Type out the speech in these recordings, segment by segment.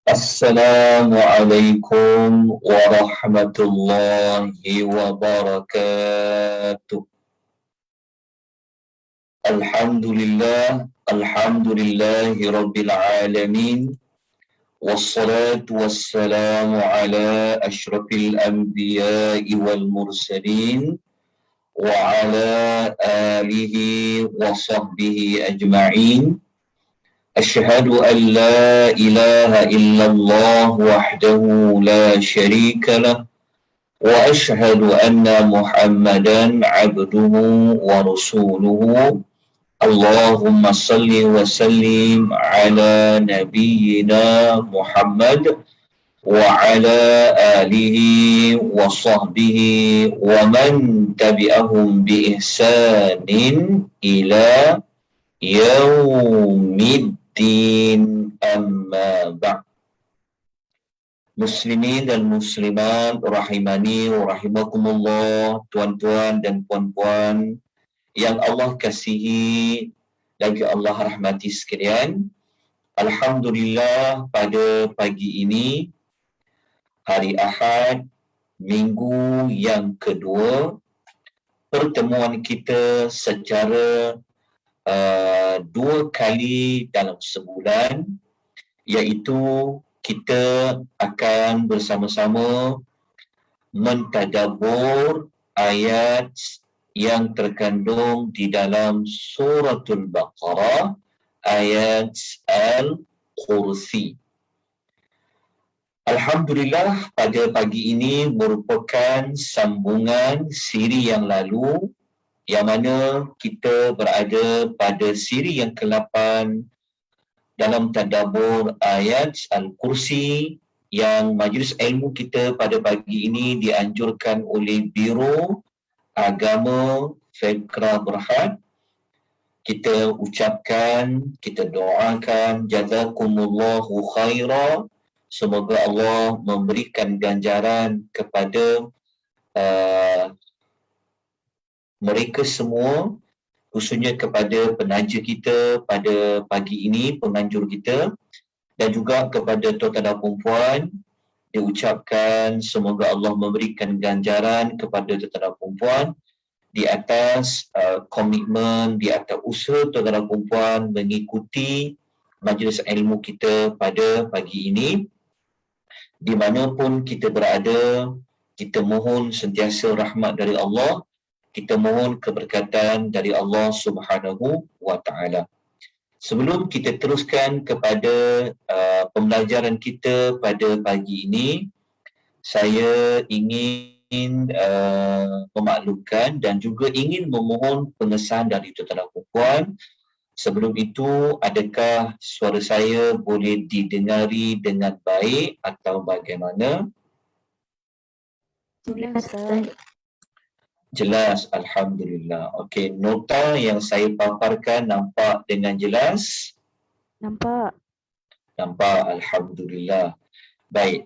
Assalamualaikum warahmatullahi wabarakatuh. Alhamdulillahi rabbil alamin. Wassalatu wassalamu ala asyrafil anbiya'i wal mursalin wa ala alihi wa sahbihi ajma'in. Asyhadu an la ilaha illallah wahdahu la syarika lah wa asyhadu anna Muhammadan abduhu wa rasuluhu. Allahumma salli wa sallim ala nabiyyina Muhammad wa ala alihi wa sahbihi wa man tabi'ahum bi ihsanin ila yaumiddin. Amma ba'd. Muslimin dan muslimat rahimani wa rahimakumullah, tuan-tuan dan puan-puan yang Allah kasihi dan Allah rahmati sekalian. Alhamdulillah, pada pagi ini, hari Ahad, minggu yang kedua, pertemuan kita secara 2 kali dalam sebulan, iaitu kita akan bersama-sama mentadabbur ayat yang terkandung di dalam suratul Baqarah, ayat Al-Kursi. Alhamdulillah, pada pagi ini merupakan sambungan siri yang lalu, yang mana kita berada pada siri yang ke-8 dalam tadabbur ayat Al-Kursi, yang majlis ilmu kita pada pagi ini dianjurkan oleh Biro Agama Fikra Berhad. Kita ucapkan, kita doakan jazakumullahu khaira, semoga Allah memberikan ganjaran kepada mereka semua, khususnya kepada penaja kita pada pagi ini, penganjur kita, dan juga kepada tuan-tuan dan puan-puan. Diucapkan semoga Allah memberikan ganjaran kepada tuan-tuan dan puan-puan di atas komitmen, di atas usaha tuan-tuan dan puan-puan mengikuti majlis ilmu kita pada pagi ini. Di manapun kita berada, kita mohon sentiasa rahmat dari Allah, kita mohon keberkatan dari Allah Subhanahu wa Ta'ala. Sebelum kita teruskan kepada pembelajaran kita pada pagi ini, saya ingin memaklumkan dan juga ingin memohon pengesahan dari tuan-tuan dan puan. Sebelum itu, adakah suara saya boleh didengari dengan baik atau bagaimana? Jelas, Alhamdulillah. Okey, nota yang saya paparkan nampak dengan jelas? Nampak. Nampak, Alhamdulillah. Baik,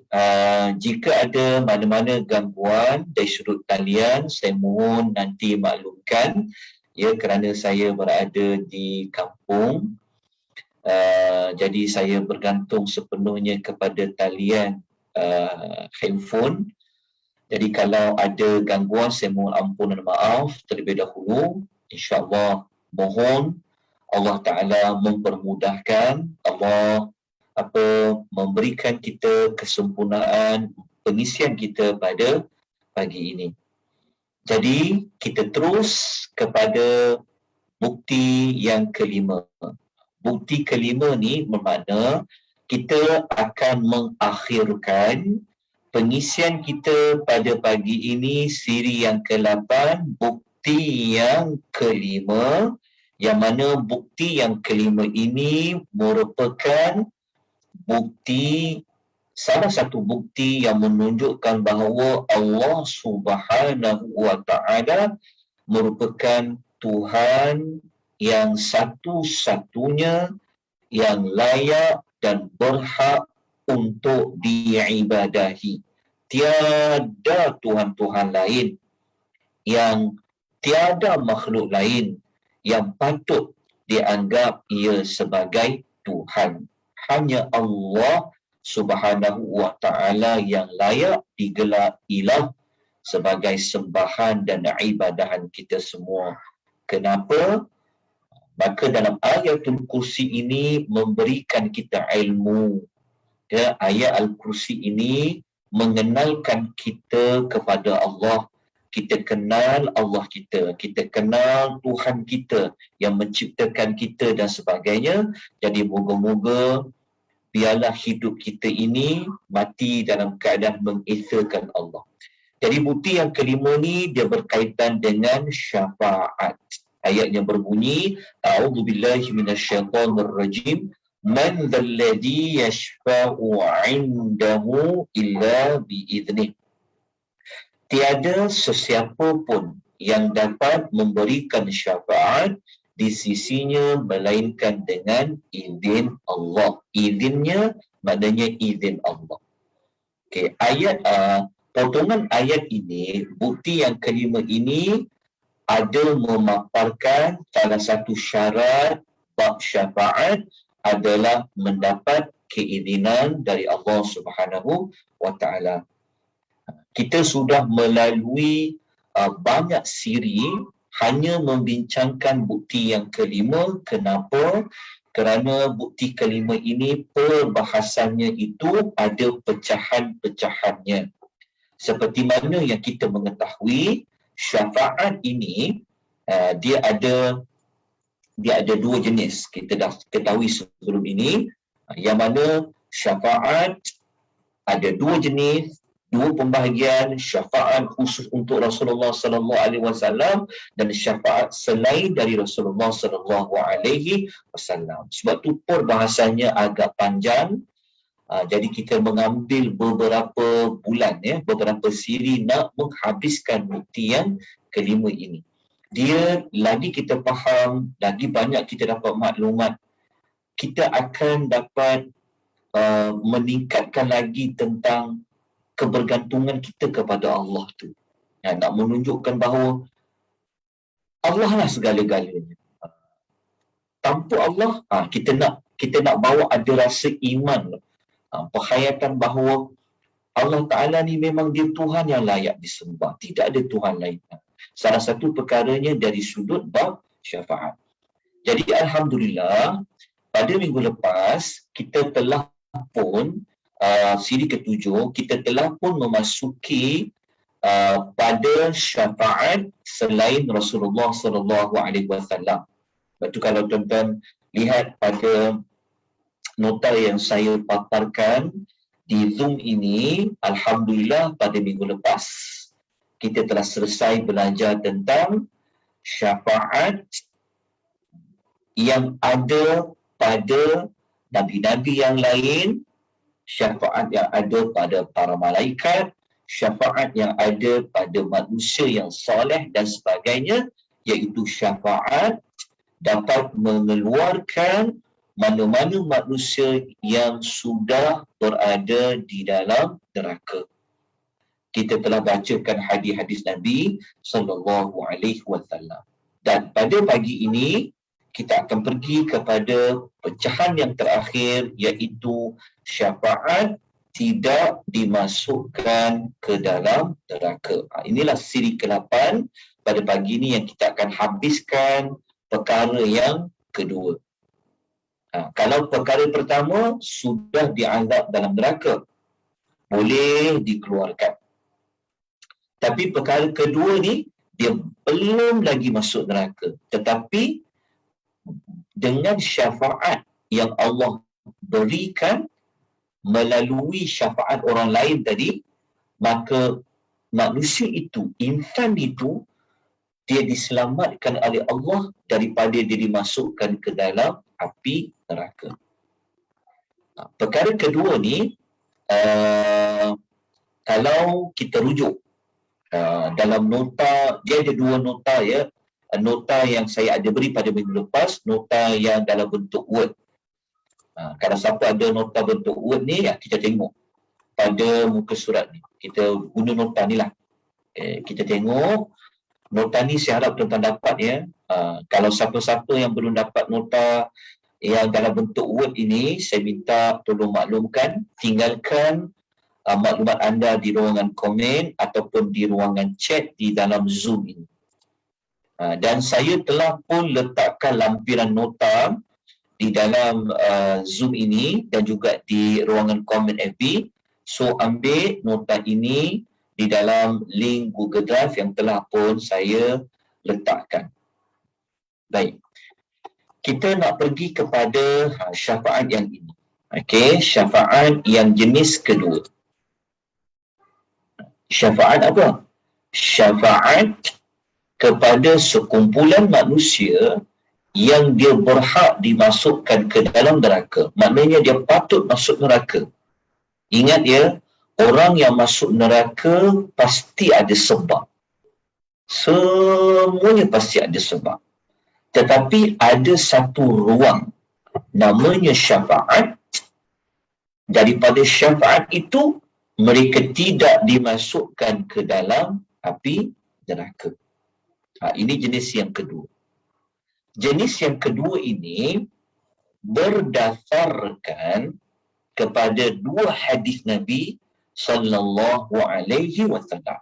jika ada mana-mana gangguan dari sudut talian, saya mohon nanti maklumkan, ya, kerana saya berada di kampung. Jadi saya bergantung sepenuhnya kepada talian handphone. Jadi kalau ada gangguan, saya mohon ampun dan maaf terlebih dahulu. InsyaAllah mohon Allah Ta'ala mempermudahkan, Allah memberikan kita kesempurnaan pengisian kita pada pagi ini. Jadi kita terus kepada bukti yang kelima. Bukti kelima ni bermakna kita akan mengakhirkan pengisian kita pada pagi ini siri yang ke-8, bukti yang kelima, yang mana bukti yang kelima ini merupakan bukti, salah satu bukti yang menunjukkan bahawa Allah Subhanahu wa Ta'ala merupakan Tuhan yang satu-satunya yang layak dan berhak untuk diibadahi. Tiada Tuhan-Tuhan lain, yang tiada makhluk lain yang patut dianggap ia sebagai Tuhan. Hanya Allah Subhanahu wa Ta'ala yang layak digelar ilah sebagai sembahan dan ibadahan kita semua. Kenapa? Maka dalam ayatul kursi ini memberikan kita ilmu. Ya, ayat al-kursi ini mengenalkan kita kepada Allah. Kita kenal Allah kita. Kita kenal Tuhan kita yang menciptakan kita dan sebagainya. Jadi moga-moga biarlah hidup kita ini mati dalam keadaan mengesahkan Allah. Jadi bukti yang kelima ni dia berkaitan dengan syafaat. Ayatnya berbunyi, A'udzubillahi minasyaitonirrajim, man dzalladzi yashfa'u 'indahu illa biiznih. Tiada sesiapa pun yang dapat memberikan syafaat di sisinya melainkan dengan izin Allah. Izinnya maknanya izin Allah. Okey, potongan ayat ini, bukti yang kelima ini ada memaparkan salah satu syarat bab syafaat adalah mendapat keizinan dari Allah Subhanahu wa Ta'ala. Kita sudah melalui banyak siri hanya membincangkan bukti yang kelima. Kenapa? Kerana bukti kelima ini perbahasannya itu ada pecahan-pecahannya. Seperti mana yang kita mengetahui, syafaat ini dia ada dua jenis. Kita dah ketahui sebelum ini, yang mana syafaat ada dua jenis, dua pembahagian, syafaat khusus untuk Rasulullah sallallahu alaihi wasallam dan syafaat selain dari Rasulullah sallallahu alaihi wasallam. Sebab tu perbahasannya agak panjang. Jadi kita mengambil beberapa bulan, beberapa siri nak menghabiskan bukti yang kelima ini. Dia lagi kita faham, lagi banyak kita dapat maklumat, kita akan dapat meningkatkan lagi tentang kebergantungan kita kepada Allah tu. Nak menunjukkan bahawa Allah lah segala-galanya. Tanpa Allah, kita nak bawa ada rasa iman, penghayatan bahawa Allah Ta'ala ni memang dia Tuhan yang layak disembah. Tidak ada Tuhan lain. Salah satu perkaranya dari sudut bab syafaat. Jadi Alhamdulillah, pada minggu lepas, kita telah pun, siri ketujuh, kita telah pun memasuki pada syafaat selain Rasulullah sallallahu alaihi wasallam. Lepas tu kalau tuan-tuan lihat pada nota yang saya paparkan di Zoom ini, Alhamdulillah pada minggu lepas kita telah selesai belajar tentang syafaat yang ada pada nabi-nabi yang lain, syafaat yang ada pada para malaikat, syafaat yang ada pada manusia yang soleh dan sebagainya, iaitu syafaat dapat mengeluarkan mana-mana manusia yang sudah berada di dalam neraka. Kita telah bacakan hadis-hadis Nabi sallallahu alaihi wasallam. Dan pada pagi ini kita akan pergi kepada pecahan yang terakhir, iaitu syafaat tidak dimasukkan ke dalam neraka. Inilah siri ke-8 pada pagi ini yang kita akan habiskan perkara yang kedua. Kalau perkara pertama sudah diazab dalam neraka, boleh dikeluarkan. Tapi perkara kedua ni, dia belum lagi masuk neraka. Tetapi dengan syafaat yang Allah berikan melalui syafaat orang lain tadi, maka manusia itu, insan itu, dia diselamatkan oleh Allah daripada dia dimasukkan ke dalam api neraka. Perkara kedua ni, kalau kita rujuk dalam nota, dia ada dua nota ya. Nota yang saya ada beri pada minggu lepas, nota yang dalam bentuk word. Kalau siapa ada nota bentuk word ni, kita tengok pada muka surat ni. Kita guna nota ni lah. Kita tengok nota ni, saya harap tuan-tuan dapat ya. Kalau siapa-siapa yang belum dapat nota yang dalam bentuk word ini, saya minta tolong maklumkan, tinggalkan maklumat anda di ruangan komen ataupun di ruangan chat di dalam Zoom ini. Dan saya telah pun letakkan lampiran nota di dalam Zoom ini dan juga di ruangan komen FB. So ambil nota ini di dalam link Google Drive yang telah pun saya letakkan. Baik. Kita nak pergi kepada syafaat yang ini. Okey, syafaat yang jenis kedua. Syafaat apa? Syafaat kepada sekumpulan manusia yang dia berhak dimasukkan ke dalam neraka. Maknanya dia patut masuk neraka. Ingat ya, orang yang masuk neraka pasti ada sebab. Semuanya pasti ada sebab. Tetapi ada satu ruang, namanya syafaat. Daripada syafaat itu, mereka tidak dimasukkan ke dalam api neraka. Ini jenis yang kedua. Jenis yang kedua ini berdasarkan kepada dua hadis Nabi sallallahu alaihi wasallam.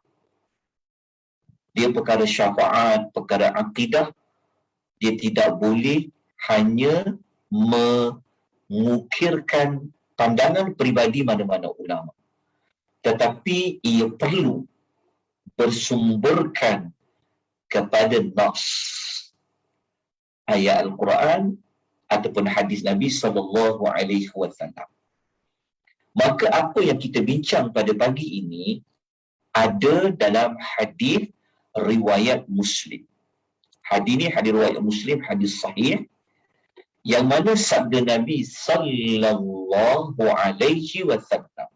Dia perkara syafaat, perkara akidah, dia tidak boleh hanya mengukirkan pandangan peribadi mana-mana ulama. Tetapi ia perlu bersumberkan kepada nas, ayat Al-Quran ataupun hadis Nabi sallallahu alaihi wasallam. Maka apa yang kita bincang pada pagi ini ada dalam hadis riwayat Muslim. Hadis ini hadis riwayat Muslim, hadis sahih, yang mana sabda Nabi sallallahu alaihi wasallam,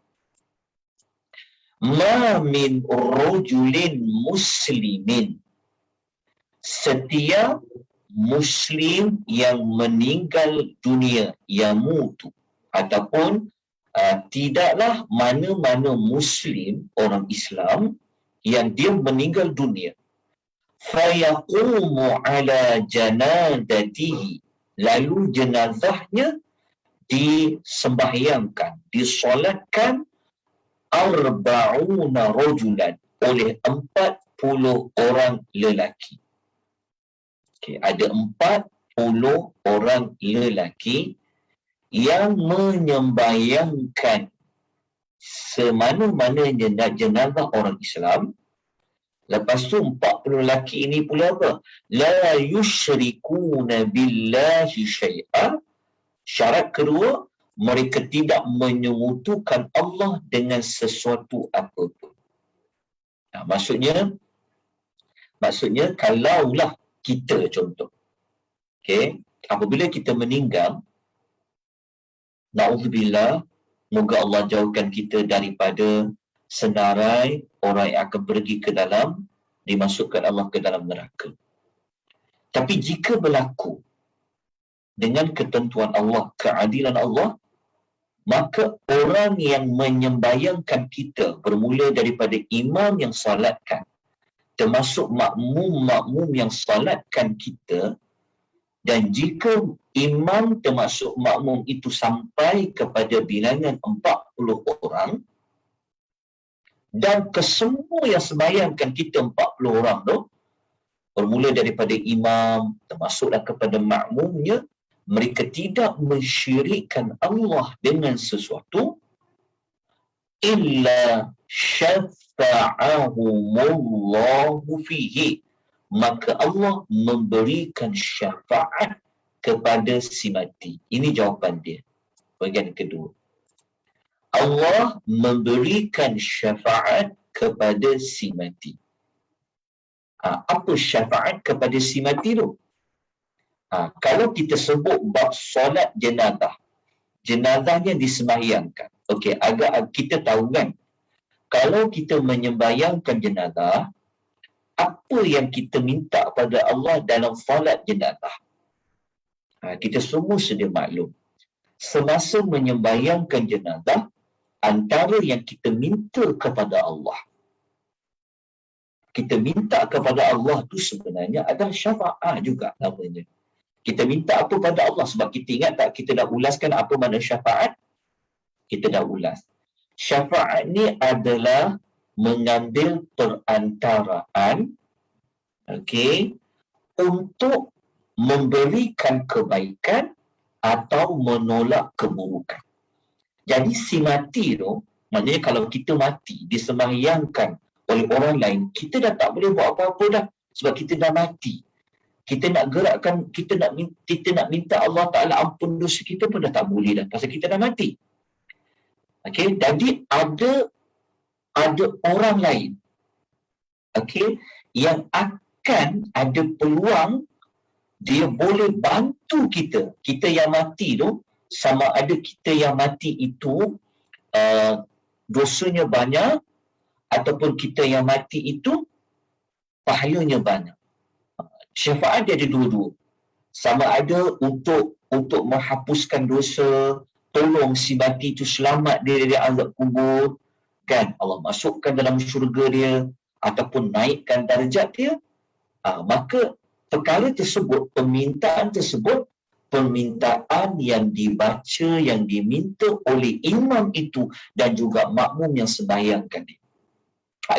"Ma min rajulin muslimin", setiap muslim yang meninggal dunia, yamutu, ataupun tidaklah mana-mana muslim, orang Islam, yang dia meninggal dunia, fayaqumu ala janazatihi, lalu jenazahnya disembahyangkan, disolatkan, arba'una rajulan, oleh 40 orang lelaki. Okay, ada 40 orang lelaki yang menyembahyangkan semana-mana jenazah orang Islam. Lepas tu 40 lelaki ini pula apa? La yusyrikuna billahi syai'an. Syarat kedua, mereka tidak menyekutukan Allah dengan sesuatu apapun. Maksudnya kalaulah kita contoh, okay, apabila kita meninggal, na'udzubillah, moga Allah jauhkan kita daripada senarai orang yang akan pergi ke dalam, dimasukkan Allah ke dalam neraka. Tapi jika berlaku dengan ketentuan Allah, keadilan Allah, maka orang yang menyembayangkan kita, bermula daripada imam yang salatkan, termasuk makmum-makmum yang salatkan kita, dan jika imam termasuk makmum itu sampai kepada bilangan 40 orang, dan kesemua yang sembahyangkan kita 40 orang tu, bermula daripada imam, termasuklah kepada makmumnya, mereka tidak mensyirikkan Allah dengan sesuatu, illa syafa'ahumullahu fihi, maka Allah memberikan syafaat kepada si mati. Ini jawapan dia. Bahagian kedua. Allah memberikan syafaat kepada si mati. Apa syafaat kepada si mati tu? Kalau kita sebut bab solat jenazah, jenazahnya disembahyangkan. Okey, agak kita tahu kan, kalau kita menyembahyangkan jenazah, apa yang kita minta pada Allah dalam solat jenazah? Kita semua sedia maklum. Semasa menyembahyangkan jenazah, antara yang kita minta kepada Allah, kita minta kepada Allah tu sebenarnya adalah syafaat juga namanya. Kita minta apa pada Allah? Sebab kita ingat tak, kita dah ulaskan apa makna syafaat? Kita dah ulas. Syafaat ni adalah mengambil perantaraan, okey, untuk memberikan kebaikan atau menolak keburukan. Jadi si mati tu, maknanya kalau kita mati disembahyangkan oleh orang lain, kita dah tak boleh buat apa-apa dah, sebab kita dah mati. Kita nak gerakkan, kita nak minta Allah Ta'ala ampun dosa kita pun dah tak boleh dah, pasal kita dah mati. Okey, jadi ada orang lain, okey, yang akan ada peluang dia boleh bantu kita. Kita yang mati tu, sama ada kita yang mati itu dosanya banyak, ataupun kita yang mati itu pahalanya banyak. Syafaat dia ada dua-dua. Sama ada untuk menghapuskan dosa, tolong si mati itu selamat dia dari azab kubur, kan? Allah masukkan dalam syurga dia, ataupun naikkan darjat dia. Maka perkara tersebut, permintaan tersebut, permintaan yang dibaca, yang diminta oleh imam itu dan juga makmum yang sembahyangkan dia.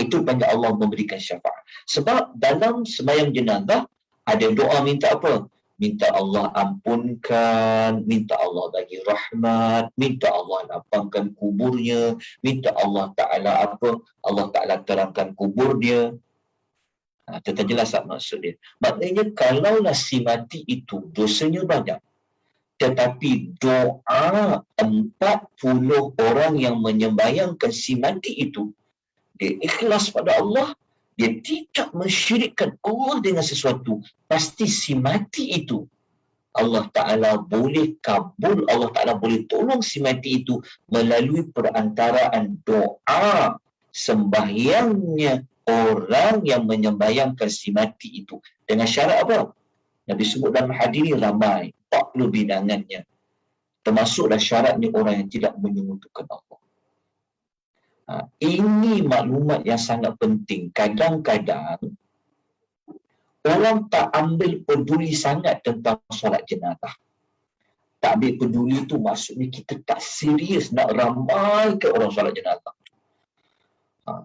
Itu panggil Allah memberikan syafaat. Sebab dalam sembahyang jenazah ada doa minta apa? Minta Allah ampunkan, minta Allah bagi rahmat, minta Allah lapangkan kuburnya, minta Allah Ta'ala apa? Allah Ta'ala terangkan kubur dia. Tetap jelas tak maksud dia? Maknanya kalaulah si mati itu dosanya banyak, tetapi doa 40 orang yang menyembahyangkan si mati itu, dia ikhlas pada Allah, dia tidak mensyirikkan Allah dengan sesuatu, pasti si mati itu Allah Ta'ala boleh kabul, Allah Ta'ala boleh tolong si mati itu melalui perantaraan doa sembahyangnya orang yang menyembahyangkan si mati itu. Dengan syarat apa? Nabi sebut dalam hadis ni ramai, 40 bilangannya. Termasuklah syaratnya orang yang tidak menyekutukan Allah. Ini maklumat yang sangat penting. Kadang-kadang orang tak ambil peduli sangat tentang solat jenazah. Tak ambil peduli tu maksudnya kita tak serius nak ramaikan orang solat jenazah.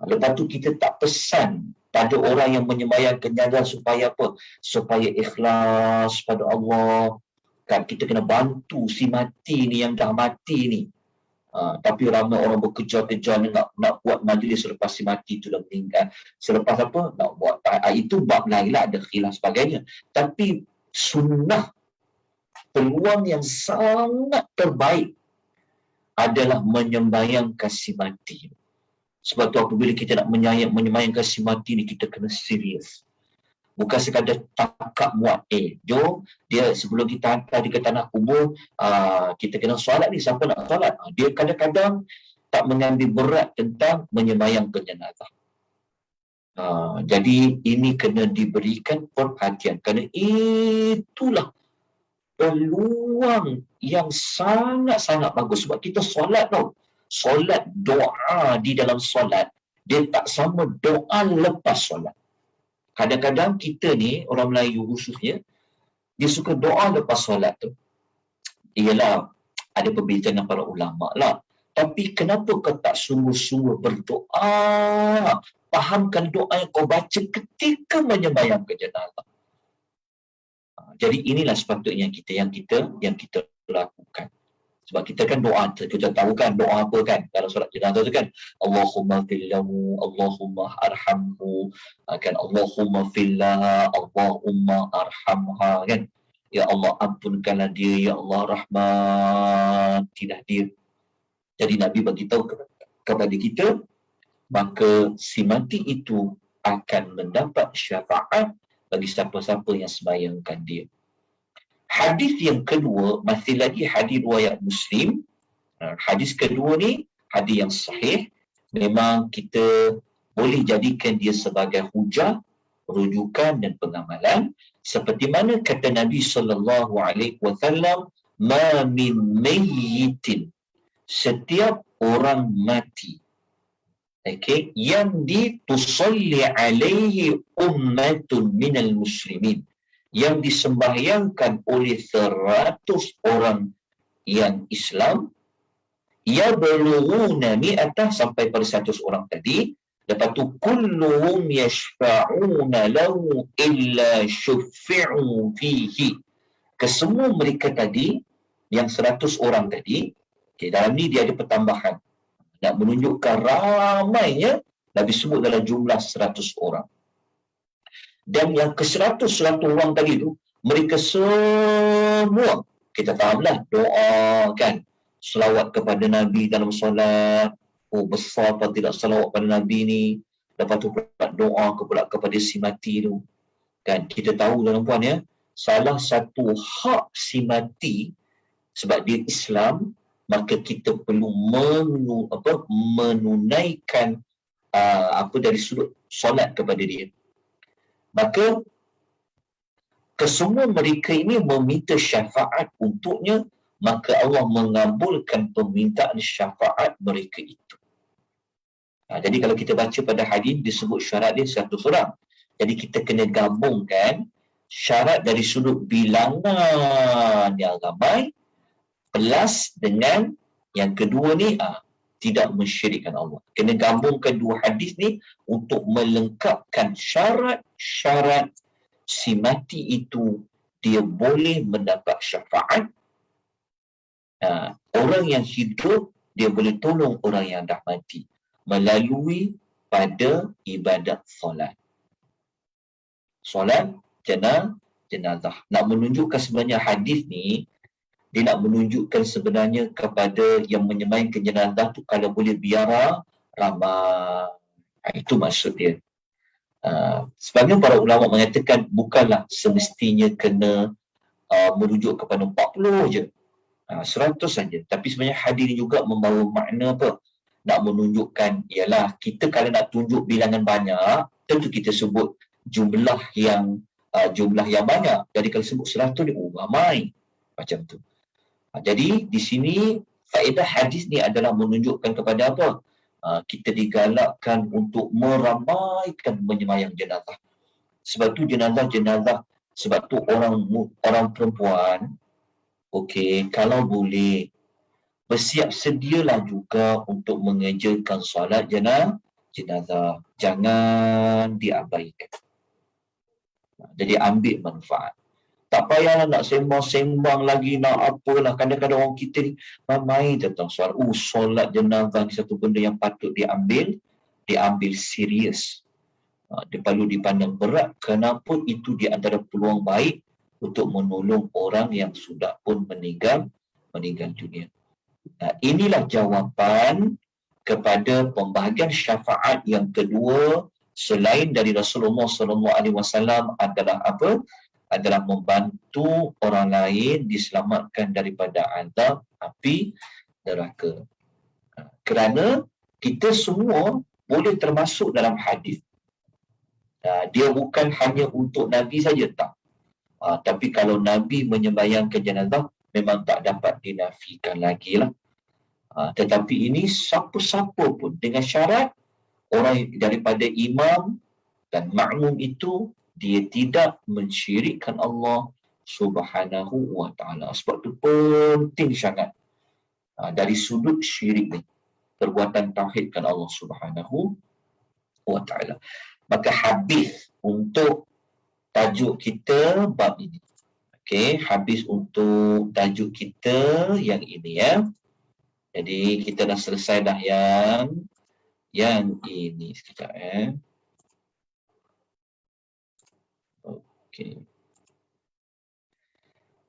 Lepas tu kita tak pesan pada orang yang menyembahyangkan jenazah supaya apa? Supaya ikhlas pada Allah. Kan kita kena bantu si mati ni yang dah mati ni. Tapi ramai orang bekerja-kerja nak buat majlis selepas si mati tu dah meninggal. Selepas apa? Nak buat. Itu bab lain lah, ada khilaf sebagainya. Tapi sunnah, peluang yang sangat terbaik adalah menyembahyangkan si mati. Sebab tu apabila kita nak menyembahyangkan si mati ni, kita kena serius. Bukan sekadar takak muat. Jom, dia sebelum kita hantar dia ke tanah kubur, kita kena solat ni, siapa nak solat? Dia kadang-kadang tak mengambil berat tentang menyembahyangkan jenazah. Jadi ini kena diberikan perhatian. Kerana itulah peluang yang sangat-sangat bagus. Sebab kita solat tau. Solat, doa di dalam solat, dia tak sama doa lepas solat. Kadang-kadang kita ni, orang Melayu khususnya, dia suka doa lepas solat tu. Ialah, ada perbincangan para ulama lah. Tapi kenapa kau tak sungguh-sungguh berdoa? Fahamkan doa yang kau baca ketika menyembahyangkan jenazah. Jadi inilah sepatutnya yang kita lakukan. Sebab kita kan doa, kita tahu kan doa apa kan dalam solat jenazah tu kan, Allahumma fillahu, Allahumma arhamhu, kan, Allahumma fillaha, Allahumma arhamha, kan. Ya Allah ampunkanlah dia, ya Allah rahmatilah dia. Jadi Nabi bagi tahu kepada kita, maka si mati itu akan mendapat syafaat bagi siapa-siapa yang sembahyangkan dia. Hadis yang kedua, masih lagi hadis riwayat Muslim. Hadis kedua ni hadis yang sahih. Memang kita boleh jadikan dia sebagai hujah, rujukan dan pengamalan. Seperti mana kata Nabi sallallahu alaihi wasallam, "Ma min mayyitin", setiap orang mati, okey, yang ditusalli alaihi ummatun minal muslimin, yang disembahyangkan oleh 100 orang yang Islam, ya bulughuna mi'atah, sampai pada 100 orang tadi. Lepas tu kulluhum yashfa'una lahu illa syuffi'u fihi. Kesemua mereka tadi, yang 100 orang tadi, okay, dalam ni dia ada pertambahan nak menunjukkan ramainya. Nabi sebut dalam jumlah 100 orang. Dan yang ke-100 orang tadi tu, mereka semua, kita fahamlah, doa kan, selawat kepada Nabi dalam solat. Oh, besar fadilat selawat pada Nabi ni. Lepas tu pula doa kepada si mati tu. Kan, kita tahu tuan-tuan ya, salah satu hak si mati, sebab dia Islam, maka kita perlu menunaikan dari sudut solat kepada dia. Maka kesemua mereka ini meminta syafaat untuknya, maka Allah mengabulkan permintaan syafaat mereka itu. Jadi kalau kita baca pada hadis, disebut syarat dia 100 orang. Jadi kita kena gabungkan syarat dari sudut bilangan yang ramai plus dengan yang kedua ni, tidak mensyirikkan Allah. Kena gabungkan dua hadis ni untuk melengkapkan syarat-syarat si mati itu dia boleh mendapat syafaat. Orang yang hidup dia boleh tolong orang yang dah mati melalui pada ibadat solat. Solat jenazah. Nak menunjukkan sebenarnya hadis ni, dia nak menunjukkan sebenarnya kepada yang menyembahyangkan jenazah tu, kalau boleh biara ramai. Itu maksud dia. Sebagian para ulama mengatakan bukanlah semestinya kena merujuk kepada 40 je, 100 saja. Tapi sebenarnya hadis ni juga membawa makna apa? Nak menunjukkan, ialah kita kalau nak tunjuk bilangan banyak, tentu kita sebut jumlah yang banyak. Jadi kalau sebut 100 ni, ramai. Macam tu. Jadi di sini faedah hadis ni adalah menunjukkan kepada apa? Kita digalakkan untuk meramaikan menyembahyang jenazah. Sebab tu jenazah, sebab tu orang perempuan, okey, kalau boleh bersiap sedialah juga untuk mengerjakan solat jenazah. Jangan diabaikan. Jadi ambil manfaat. Tak payahlah nak sembang-sembang lagi, nak apalah. Kadang-kadang orang kita ni ramai tentang solat. Solat jenazah ni satu benda yang patut diambil serius. Dia perlu dipandang berat. Kenapa? Itu di antara peluang baik untuk menolong orang yang sudah pun meninggal dunia. Inilah jawapan kepada pembahagian syafaat yang kedua selain dari Rasulullah SAW adalah apa? Adalah membantu orang lain diselamatkan daripada azab api neraka. Kerana kita semua boleh termasuk dalam hadis. Dia bukan hanya untuk Nabi saja, tak. Tapi kalau Nabi menyembahyangkan jenazah, memang tak dapat dinafikan lagi lah. Tetapi ini siapa-siapa pun, dengan syarat orang daripada imam dan makmum itu dia tidak mensyirikkan Allah Subhanahu wa ta'ala. Sebab tu penting sangat dari sudut syirik ni, perbuatan tauhidkan Allah Subhanahu wa ta'ala. Maka habis untuk tajuk kita bab ini. Okey, habis untuk tajuk kita yang ini ya. Jadi kita dah selesai dah yang ini sekejap Okey.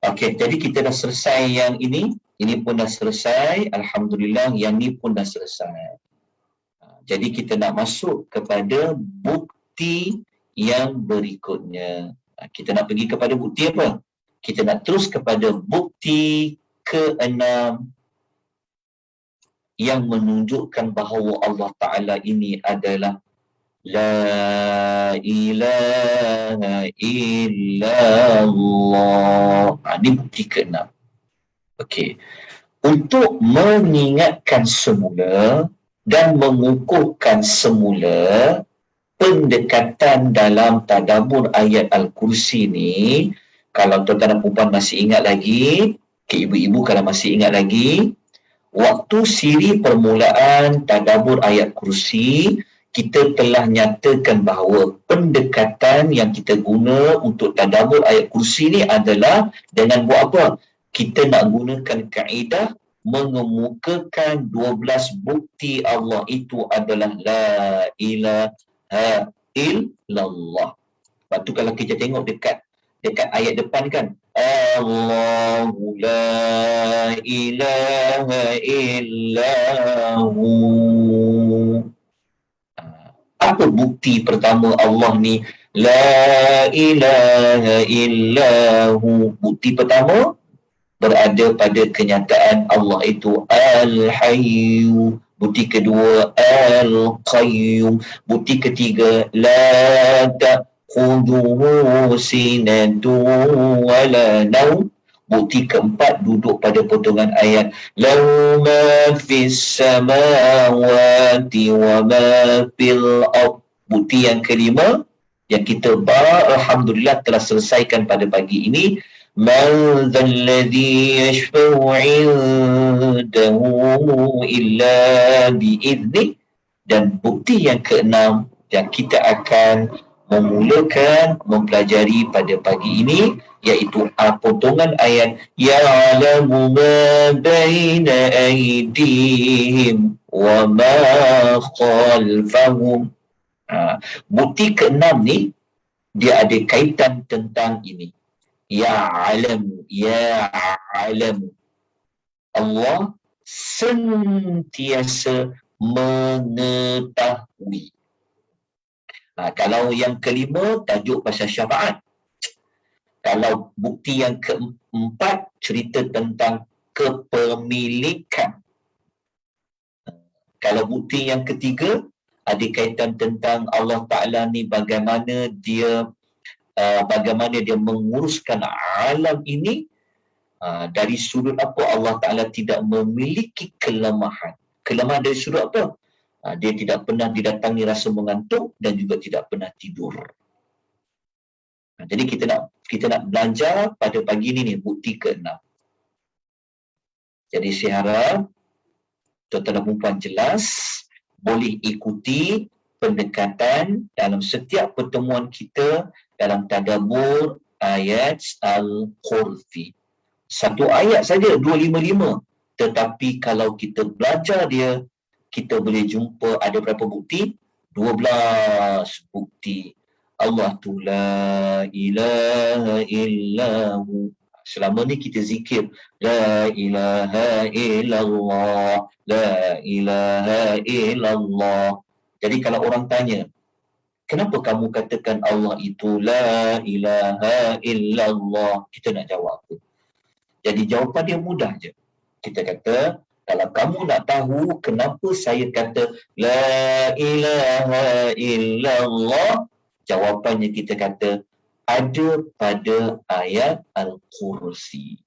Okey, jadi kita dah selesai yang ini pun dah selesai, alhamdulillah yang ni pun dah selesai. Jadi kita nak masuk kepada bukti yang berikutnya. Kita nak pergi kepada bukti apa? Kita nak terus kepada bukti ke-6 yang menunjukkan bahawa Allah Ta'ala ini adalah La ilaha illallah. Ini bukti ke-6. Okey. Untuk mengingatkan semula dan mengukuhkan semula pendekatan dalam tadabbur ayat Al-Kursi ni, kalau tuan-tuan dan puan masih ingat lagi, ibu-ibu kalau masih ingat lagi, waktu siri permulaan tadabbur ayat Kursi, kita telah nyatakan bahawa pendekatan yang kita guna untuk tadabbur ayat Kursi ni adalah dengan buat apa? Kita nak gunakan kaedah mengemukakan 12 bukti Allah itu adalah la ilaha illallah. Lepas tu kalau kita tengok dekat ayat depan kan, Allahu la ilaha illahu. Apa bukti pertama Allah ni la ilaha illahu? Bukti pertama berada pada kenyataan Allah itu Al-Hayyu. Bukti kedua Al-Qayyum. Bukti ketiga la ta'khudhuhu sinatun wala naum. Bukti keempat duduk pada potongan ayat lahu ma fis samawati wa ma fil ard. Bukti yang kelima yang kita alhamdulillah telah selesaikan pada pagi ini, Man dhalladhi yashfa'u 'indahu illa bi'idhnih. Dan bukti yang keenam yang kita akan memulakan mempelajari pada pagi ini, iaitu potongan ayat ya'lamu ma baina aydihim wa ma khalfahum. Bukti keenam ni dia ada kaitan tentang ini. Ya'lamu. Allah sentiasa mengetahui. Kalau yang kelima tajuk pasal syafaat. Kalau bukti yang keempat cerita tentang kepemilikan. Kalau bukti yang ketiga ada kaitan tentang Allah Ta'ala ni bagaimana dia menguruskan alam ini, dari sudut apa Allah Ta'ala tidak memiliki kelemahan. Kelemahan dari sudut apa? Dia tidak pernah didatangi rasa mengantuk dan juga tidak pernah tidur. Jadi kita nak belajar pada pagi ini bukti ke-6. Jadi saya harap tuan-tuan dan puan jelas, boleh ikuti pendekatan dalam setiap pertemuan kita dalam tadabbur ayat Al-Kursi. Satu ayat saja 255, tetapi kalau kita belajar dia, kita boleh jumpa ada berapa bukti? 12 bukti. Allah tu la ilaha illahu. Selama ni kita zikir la ilaha illallah, la ilaha illallah. Jadi kalau orang tanya, kenapa kamu katakan Allah itu la ilaha illallah? Kita nak jawab apa? Jadi jawapan dia mudah je. Kita kata, kalau kamu nak tahu kenapa saya kata la ilaha illallah, jawapannya kita kata ada pada ayat Al-Kursi.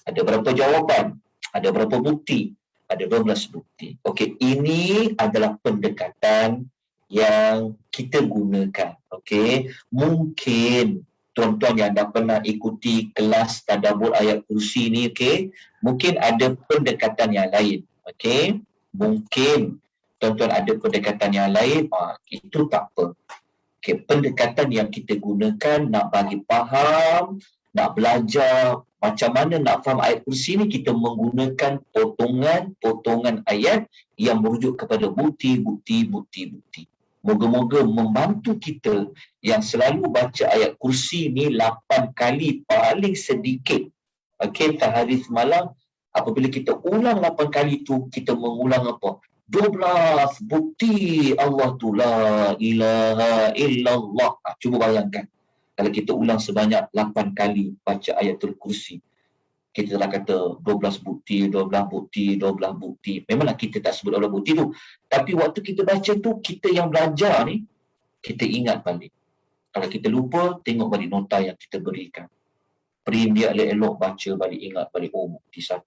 Ada berapa jawapan? Ada berapa bukti? Ada 12 bukti. Okey, ini adalah pendekatan yang kita gunakan. Okey, mungkin tuan-tuan yang dah pernah ikuti kelas tadabbur ayat Kursi ni, okey, mungkin ada pendekatan yang lain. Okey, mungkin tuan-tuan ada pendekatan yang lain, itu tak apa. Okay, pendekatan yang kita gunakan nak bagi faham, nak belajar macam mana nak faham ayat kursi ni, kita menggunakan potongan-potongan ayat yang merujuk kepada bukti. Moga-moga membantu kita yang selalu baca ayat kursi ni 8 kali paling sedikit. Okey, sehari semalam apabila kita ulang 8 kali tu, kita mengulang apa? 12 bukti Allah tu la ilaha illallah. Cuba bayangkan kalau kita ulang sebanyak 8 kali baca ayatul kursi, kita dah kata 12 bukti. Memanglah kita tak sebut 12 bukti tu, tapi waktu kita baca tu, kita yang belajar ni, kita ingat balik. Kalau kita lupa, tengok balik nota yang kita berikan. Print dia elok-elok, baca balik, ingat balik, oh bukti 1,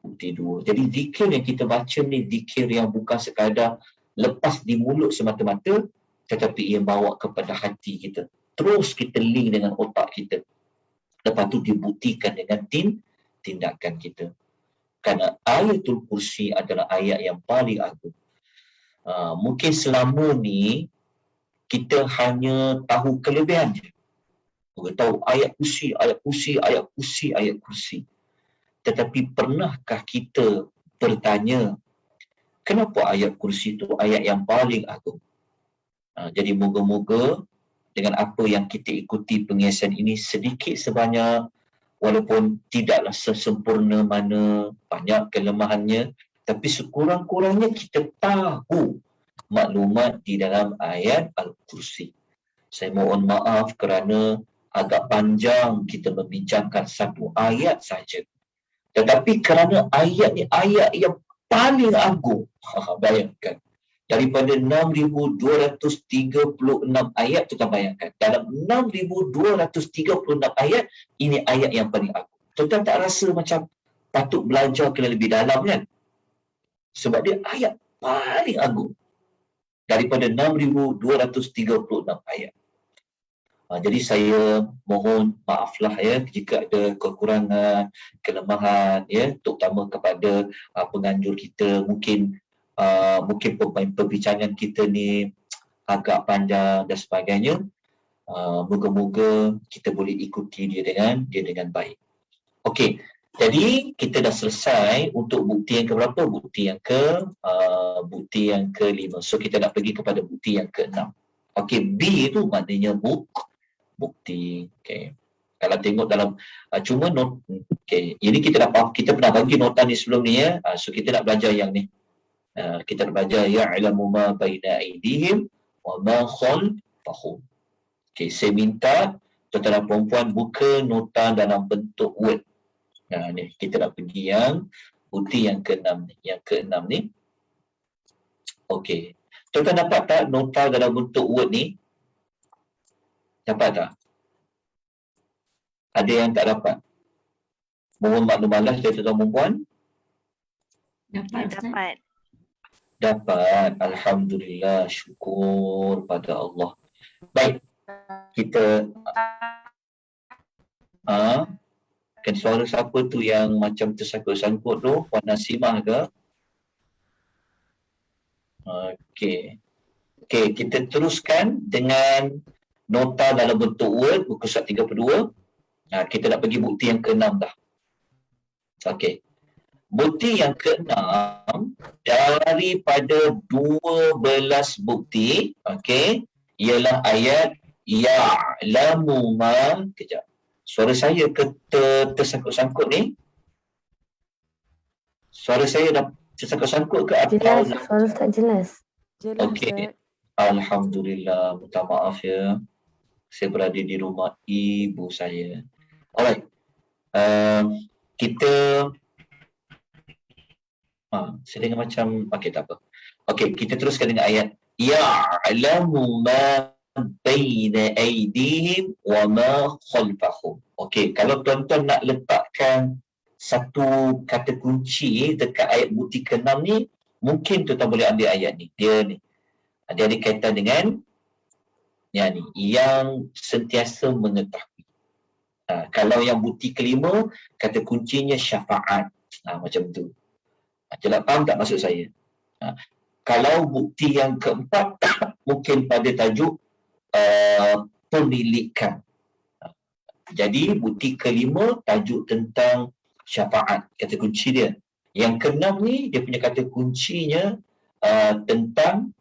bukti 2. Jadi zikir yang kita baca ni, zikir yang bukan sekadar lepas di mulut semata-mata, tetapi ia bawa kepada hati kita. Terus kita link dengan otak kita. Lepas tu dibuktikan dengan tindakan kita. Kerana ayatul kursi adalah ayat yang paling agung. Mungkin selama ni kita hanya tahu kelebihan je. Kita tahu ayat kursi. Tetapi pernahkah kita bertanya, kenapa ayat kursi itu ayat yang paling agung? Jadi moga-moga dengan apa yang kita ikuti pengiasan ini, sedikit sebanyak, walaupun tidaklah sesempurna mana, banyak kelemahannya, tapi sekurang-kurangnya kita tahu maklumat di dalam ayat Al-Kursi. Saya mohon maaf kerana agak panjang kita membincangkan satu ayat saja. Tetapi kerana ayat ni ayat yang paling agung, bayangkan. Daripada 6,236 ayat, tuan bayangkan. Dalam 6,236 ayat, ini ayat yang paling agung. Tuan tak rasa macam patut belajar kena lebih dalam kan? Sebab dia ayat paling agung. Daripada 6,236 ayat. Jadi saya mohon maaflah ya jika ada kekurangan, kelemahan ya, terutama kepada penganjur kita. Mungkin perbincangan kita ni agak panjang dan sebagainya. Moga-moga kita boleh ikuti dia dengan baik. Okey, jadi kita dah selesai untuk bukti yang keberapa? Bukti yang ke-5. So kita nak pergi kepada bukti yang ke-6. Okey, B itu maknanya bukti. Okey. Kalau tengok dalam okey, ini kita pernah bagi nota ni sebelum ni ya. So kita nak belajar yang ni. Kita nak belajar ya'lamu ma baina aydihim wa ma khalfahum. Okey, saya minta tuan-tuan dan puan buka nota dalam bentuk Word. Ni kita nak pergi yang bukti yang ke-6 ni. Yang ke-6 ni. Okey. Tuan-tuan dapat tak nota dalam bentuk Word ni? Dapat tak? Ada yang tak dapat? Mohon maklum dari tuan-tuan dan puan. Dapat. Alhamdulillah, syukur pada Allah. Baik. Kita kan suara siapa tu yang macam tersangkut-sangkut tu? Puan Nasimah ke? Okey. Okey, kita teruskan dengan nota dalam bentuk Word, buku surat 32. Kita nak pergi bukti yang ke-6 dah. Okey. Bukti yang ke-6 daripada 12 bukti, okey, ialah ayat ya'lamu ma. Kejap. Suara saya tersangkut-sangkut ni? Suara saya dah tersangkut-sangkut ke atau Jelas, suara tak jelas. okey. Alhamdulillah, minta maaf ya. Saya berada di rumah ibu saya. Alright. Kita saya dengar macam okey, tak apa. Okey, kita teruskan dengan ayat ya'lamu ma baina aydihim wa ma khalfahum. Okey, kalau tuan-tuan nak letakkan satu kata kunci dekat ayat bukti ke-6 ni, mungkin tuan-tuan boleh ambil ayat ni. Dia ada kaitan dengan yang sentiasa mengetahui. Kalau yang bukti kelima, kata kuncinya syafaat. Macam tu. Jelas faham tak maksud saya? Kalau bukti yang keempat, mungkin pada tajuk pemilikan. Jadi bukti kelima tajuk tentang syafaat, kata kunci dia. Yang keenam ni dia punya kata kuncinya tentang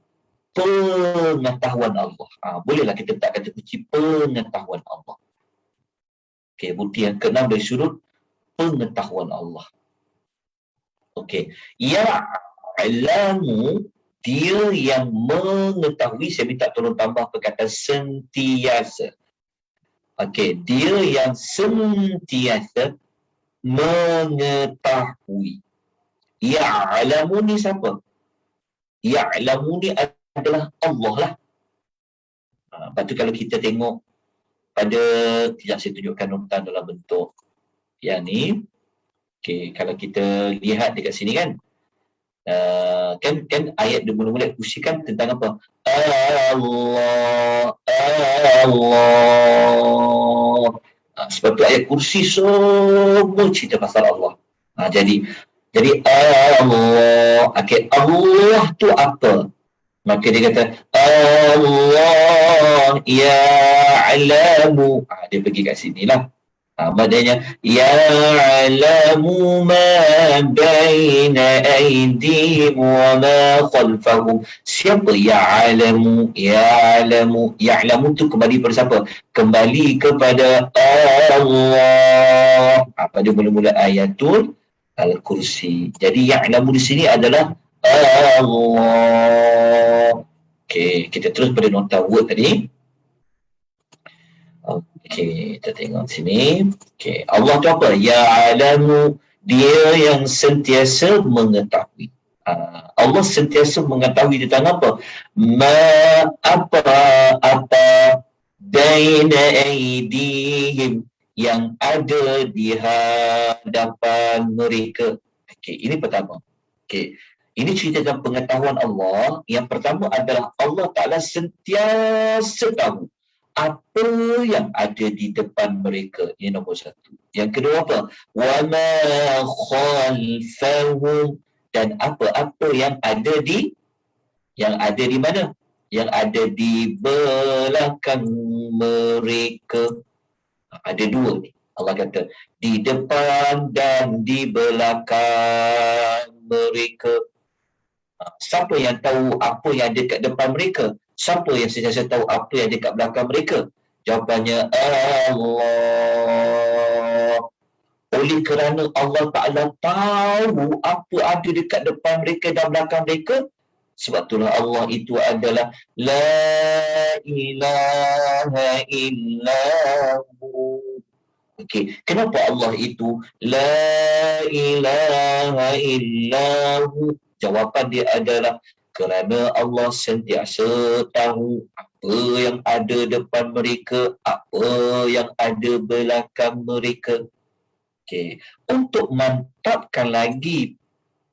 pengetahuan Allah. Bolehlah kita letak kata kunci pengetahuan Allah. Okey, bukti yang keenam dari sudut pengetahuan Allah. Okey, ya'lamu, dia yang mengetahui. Saya minta tolong tambah perkataan sentiasa. Okey, dia yang sentiasa mengetahui. Ya'lamu ni siapa? Ya'lamu ni adalah Allah lah. Lepas tu kalau kita tengok pada, sekejap saya tunjukkan nota dalam bentuk yang ni. Okey, kalau kita lihat dekat sini kan, kan ayat dia mula-mula usikan tentang apa? Allah, Allah. Sebab tu ayat kursi semua cerita pasal Allah. Jadi Allah. Okey, Allah tu apa? Maka dia kata Allah ya'lamu. Dia pergi kat sini lah. Maknanya ya'lamu ma baina aydihim wa ma khalfahum. Siapa ya'lamu? Ya'lamu tu kembali kepada siapa? Kembali kepada Allah. Pada mula-mula ayatul Al-Kursi. Jadi ya'lamu di sini adalah Allah. Okey, kita terus pada nota word tadi. Okey, kita tengok sini. Okey, Allah tu apa? Ya'lamu, dia yang sentiasa mengetahui. Allah sentiasa mengetahui tentang apa? Apa baina aydihim, yang ada di hadapan mereka. Okey, ini pertama. Okey, ini cerita tentang pengetahuan Allah. Yang pertama adalah Allah Ta'ala sentiasa tahu apa yang ada di depan mereka. Ini nombor satu. Yang kedua apa? وَمَا خَلْفَهُمْ, dan apa-apa yang ada di mana? Yang ada di belakang mereka. Ada dua ni. Allah kata di depan dan di belakang mereka. Siapa yang tahu apa yang ada kat depan mereka? Siapa yang sentiasa tahu apa yang ada kat belakang mereka? Jawapannya Allah. Oleh kerana Allah Ta'ala tahu apa ada dekat depan mereka dan belakang mereka, sebab itulah Allah itu adalah La ilaha illahu. Okey, kenapa Allah itu La ilaha illahu? Jawapan dia adalah kerana Allah sentiasa tahu apa yang ada depan mereka, apa yang ada belakang mereka. Okey, untuk mantapkan lagi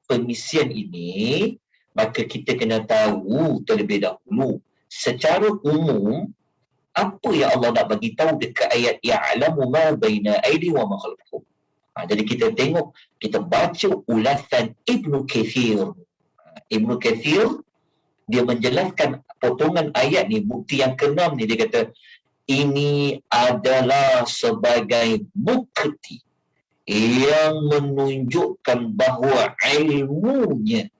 pengisian ini, maka kita kena tahu terlebih dahulu secara umum apa yang Allah nak bagi tahu dekat ayat ya'lamu ma baina aydihim wa ma khalfahum. Jadi kita tengok, kita baca ulasan Ibnu Kathir. Ibnu Kathir dia menjelaskan potongan ayat ni, bukti yang keenam ni, dia kata ini adalah sebagai bukti yang menunjukkan bahawa ilmunya.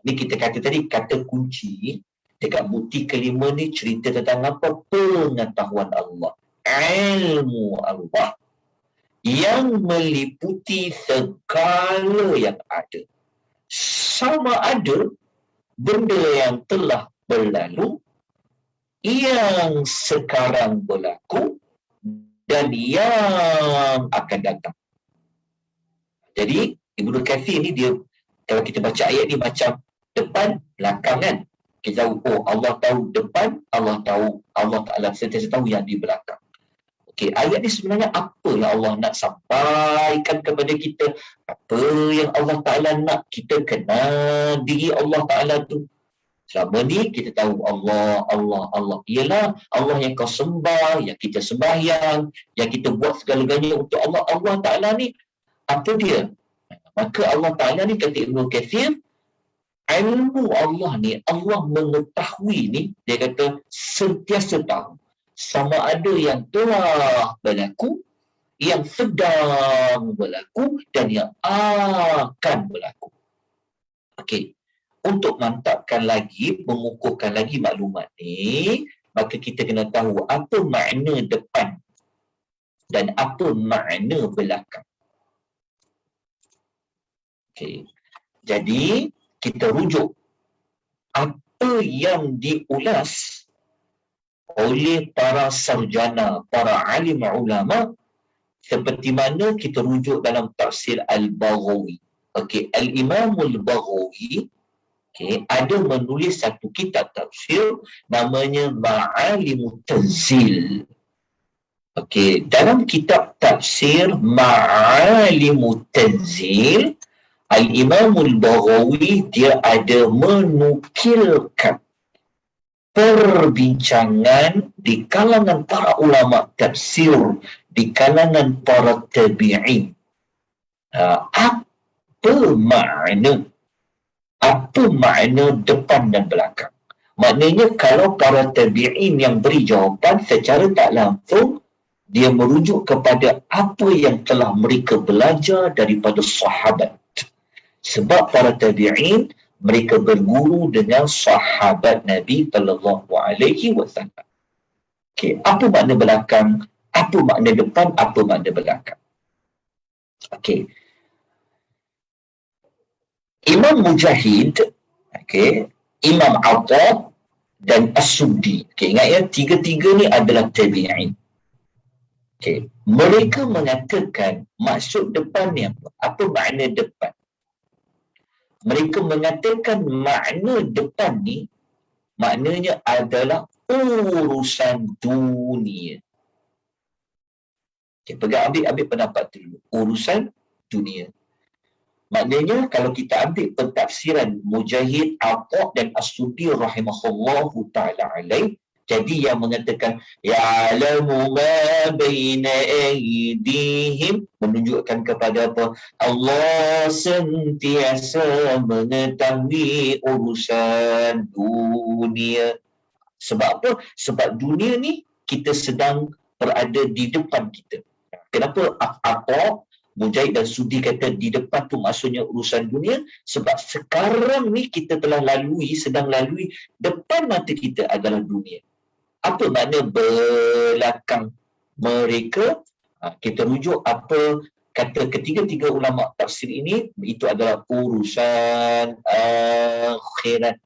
Ni kita kata tadi, kata kunci dekat bukti kelima ni cerita tentang apa? Pengetahuan Allah. Ilmu Allah yang meliputi segala yang ada. Sama ada benda yang telah berlalu, yang sekarang berlaku, dan yang akan datang. Jadi Ibnu Katsir ni dia, kalau kita baca ayat ni macam depan, belakang kan. Kita tahu, Allah tahu depan, Allah Ta'ala sentiasa tahu yang di belakang. Okey, ayat ni sebenarnya apa yang Allah nak sampaikan kepada kita? Apa yang Allah Ta'ala nak kita kenal diri Allah Ta'ala tu? Selama ni kita tahu Allah. Ialah Allah yang kau sembah, yang kita sembahyang, yang kita buat segala-galanya untuk Allah. Allah Ta'ala ni, apa dia? Maka Allah Ta'ala ni, kata Ibnu Katsir, ilmu Allah ni, Allah mengetahui ni, dia kata sentiasa tahu. sama ada yang telah berlaku, yang sedang berlaku dan yang akan berlaku. Okey. Untuk mantapkan lagi, mengukuhkan lagi maklumat ni, maka kita kena tahu apa makna depan dan apa makna belakang. Okey. Jadi, kita rujuk apa yang diulas oleh para sarjana, para alim ulama, seperti mana kita rujuk dalam tafsir Al-Baghawi. Okey, Al-Imam Al-Baghawi ada menulis satu kitab tafsir namanya Ma'alimut Tanzil. Okey, dalam kitab tafsir Ma'alimut Tanzil, Al-Imam Al-Baghawi dia ada menukilkan perbincangan di kalangan para ulama tafsir, di kalangan para tabi'in. Apa makna depan dan belakang? Maknanya kalau para tabi'in yang beri jawapan secara tak langsung, dia merujuk kepada apa yang telah mereka belajar daripada sahabat. Sebab para tabi'in, mereka berguru dengan sahabat Nabi sallallahu alaihi wasallam. Okey, apa makna belakang? Apa makna depan? Apa makna belakang? Okey. Imam Mujahid, Imam Atha dan As-Suddi. Ingat ya, tiga-tiga ni adalah tabi'in. Mereka mengatakan maksud depan ni apa? Apa makna depan? Mereka mengatakan makna depan ni maknanya adalah urusan dunia. Ambil pendapat dulu. Urusan dunia. Maknanya kalau kita ambil pentafsiran Mujahid, Atha dan As-Suddi rahimahullahu ta'ala alaih, jadi yang mengatakan ya'lamu ma baina aydihim, menunjukkan kepada apa? Allah sentiasa mengetahui urusan dunia. Sebab apa? Sebab dunia ni kita sedang berada di depan kita. Kenapa Atha, Mujahid dan Suddi kata di depan tu maksudnya urusan dunia? Sebab sekarang ni kita telah sedang lalui, depan mata kita adalah dunia. Apa makna belakang mereka? Kita rujuk apa kata ketiga-tiga ulama tafsir ini, itu adalah urusan akhirat.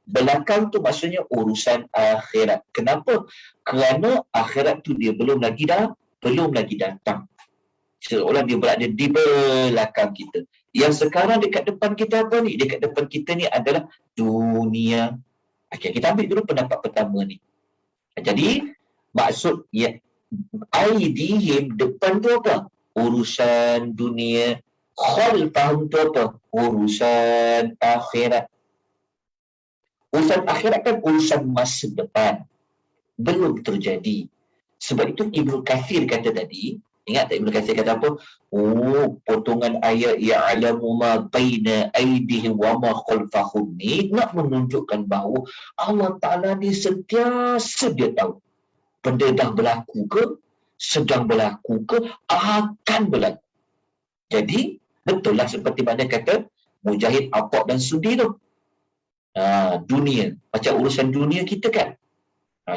Belakang tu maksudnya urusan akhirat. Kenapa? Kerana akhirat tu dia belum lagi datang. Seolah dia berada di belakang kita. Yang sekarang dekat depan kita apa ni? Dekat depan kita ni adalah dunia. Okey, kita ambil dulu pendapat pertama ni. Jadi, maksud ya, aidihim, depan tu apa? Urusan dunia. Khalfahum tu apa? Urusan akhirat. Urusan akhirat kan urusan masa depan. Belum terjadi. Sebab itu Ibnu Katsir kata tadi, ingat tak Ibnu Katsir kata apa? Potongan ayat ya'lamu ma baina aydihim wa ma khalfahum ni nak menunjukkan bahawa Allah Ta'ala ni sentiasa dia tahu. Benda dah berlaku ke, sedang berlaku ke, akan berlaku. Jadi, betul lah seperti mana kata Mujahid, Atha dan Suddi tu. Dunia. Macam urusan dunia kita kan.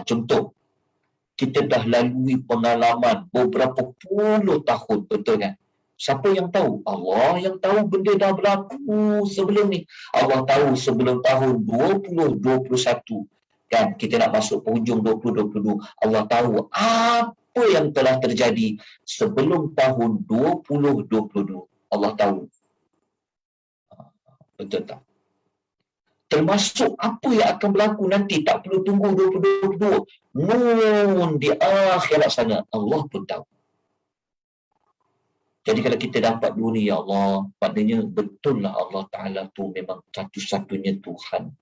Contoh, kita dah lalui pengalaman beberapa puluh tahun, betul kan? Siapa yang tahu? Allah yang tahu benda dah berlaku sebelum ni. Allah tahu sebelum tahun 2021. Kan? Kita nak masuk penghujung 2022. Allah tahu apa yang telah terjadi sebelum tahun 2022. Allah tahu. Betul tak? Termasuk apa yang akan berlaku nanti, tak perlu tunggu 2022. Nun di akhirat sana, Allah pun tahu. Jadi kalau kita dapat dunia, ya Allah, maknanya betul lah Allah Ta'ala tu memang satu-satunya Tuhan.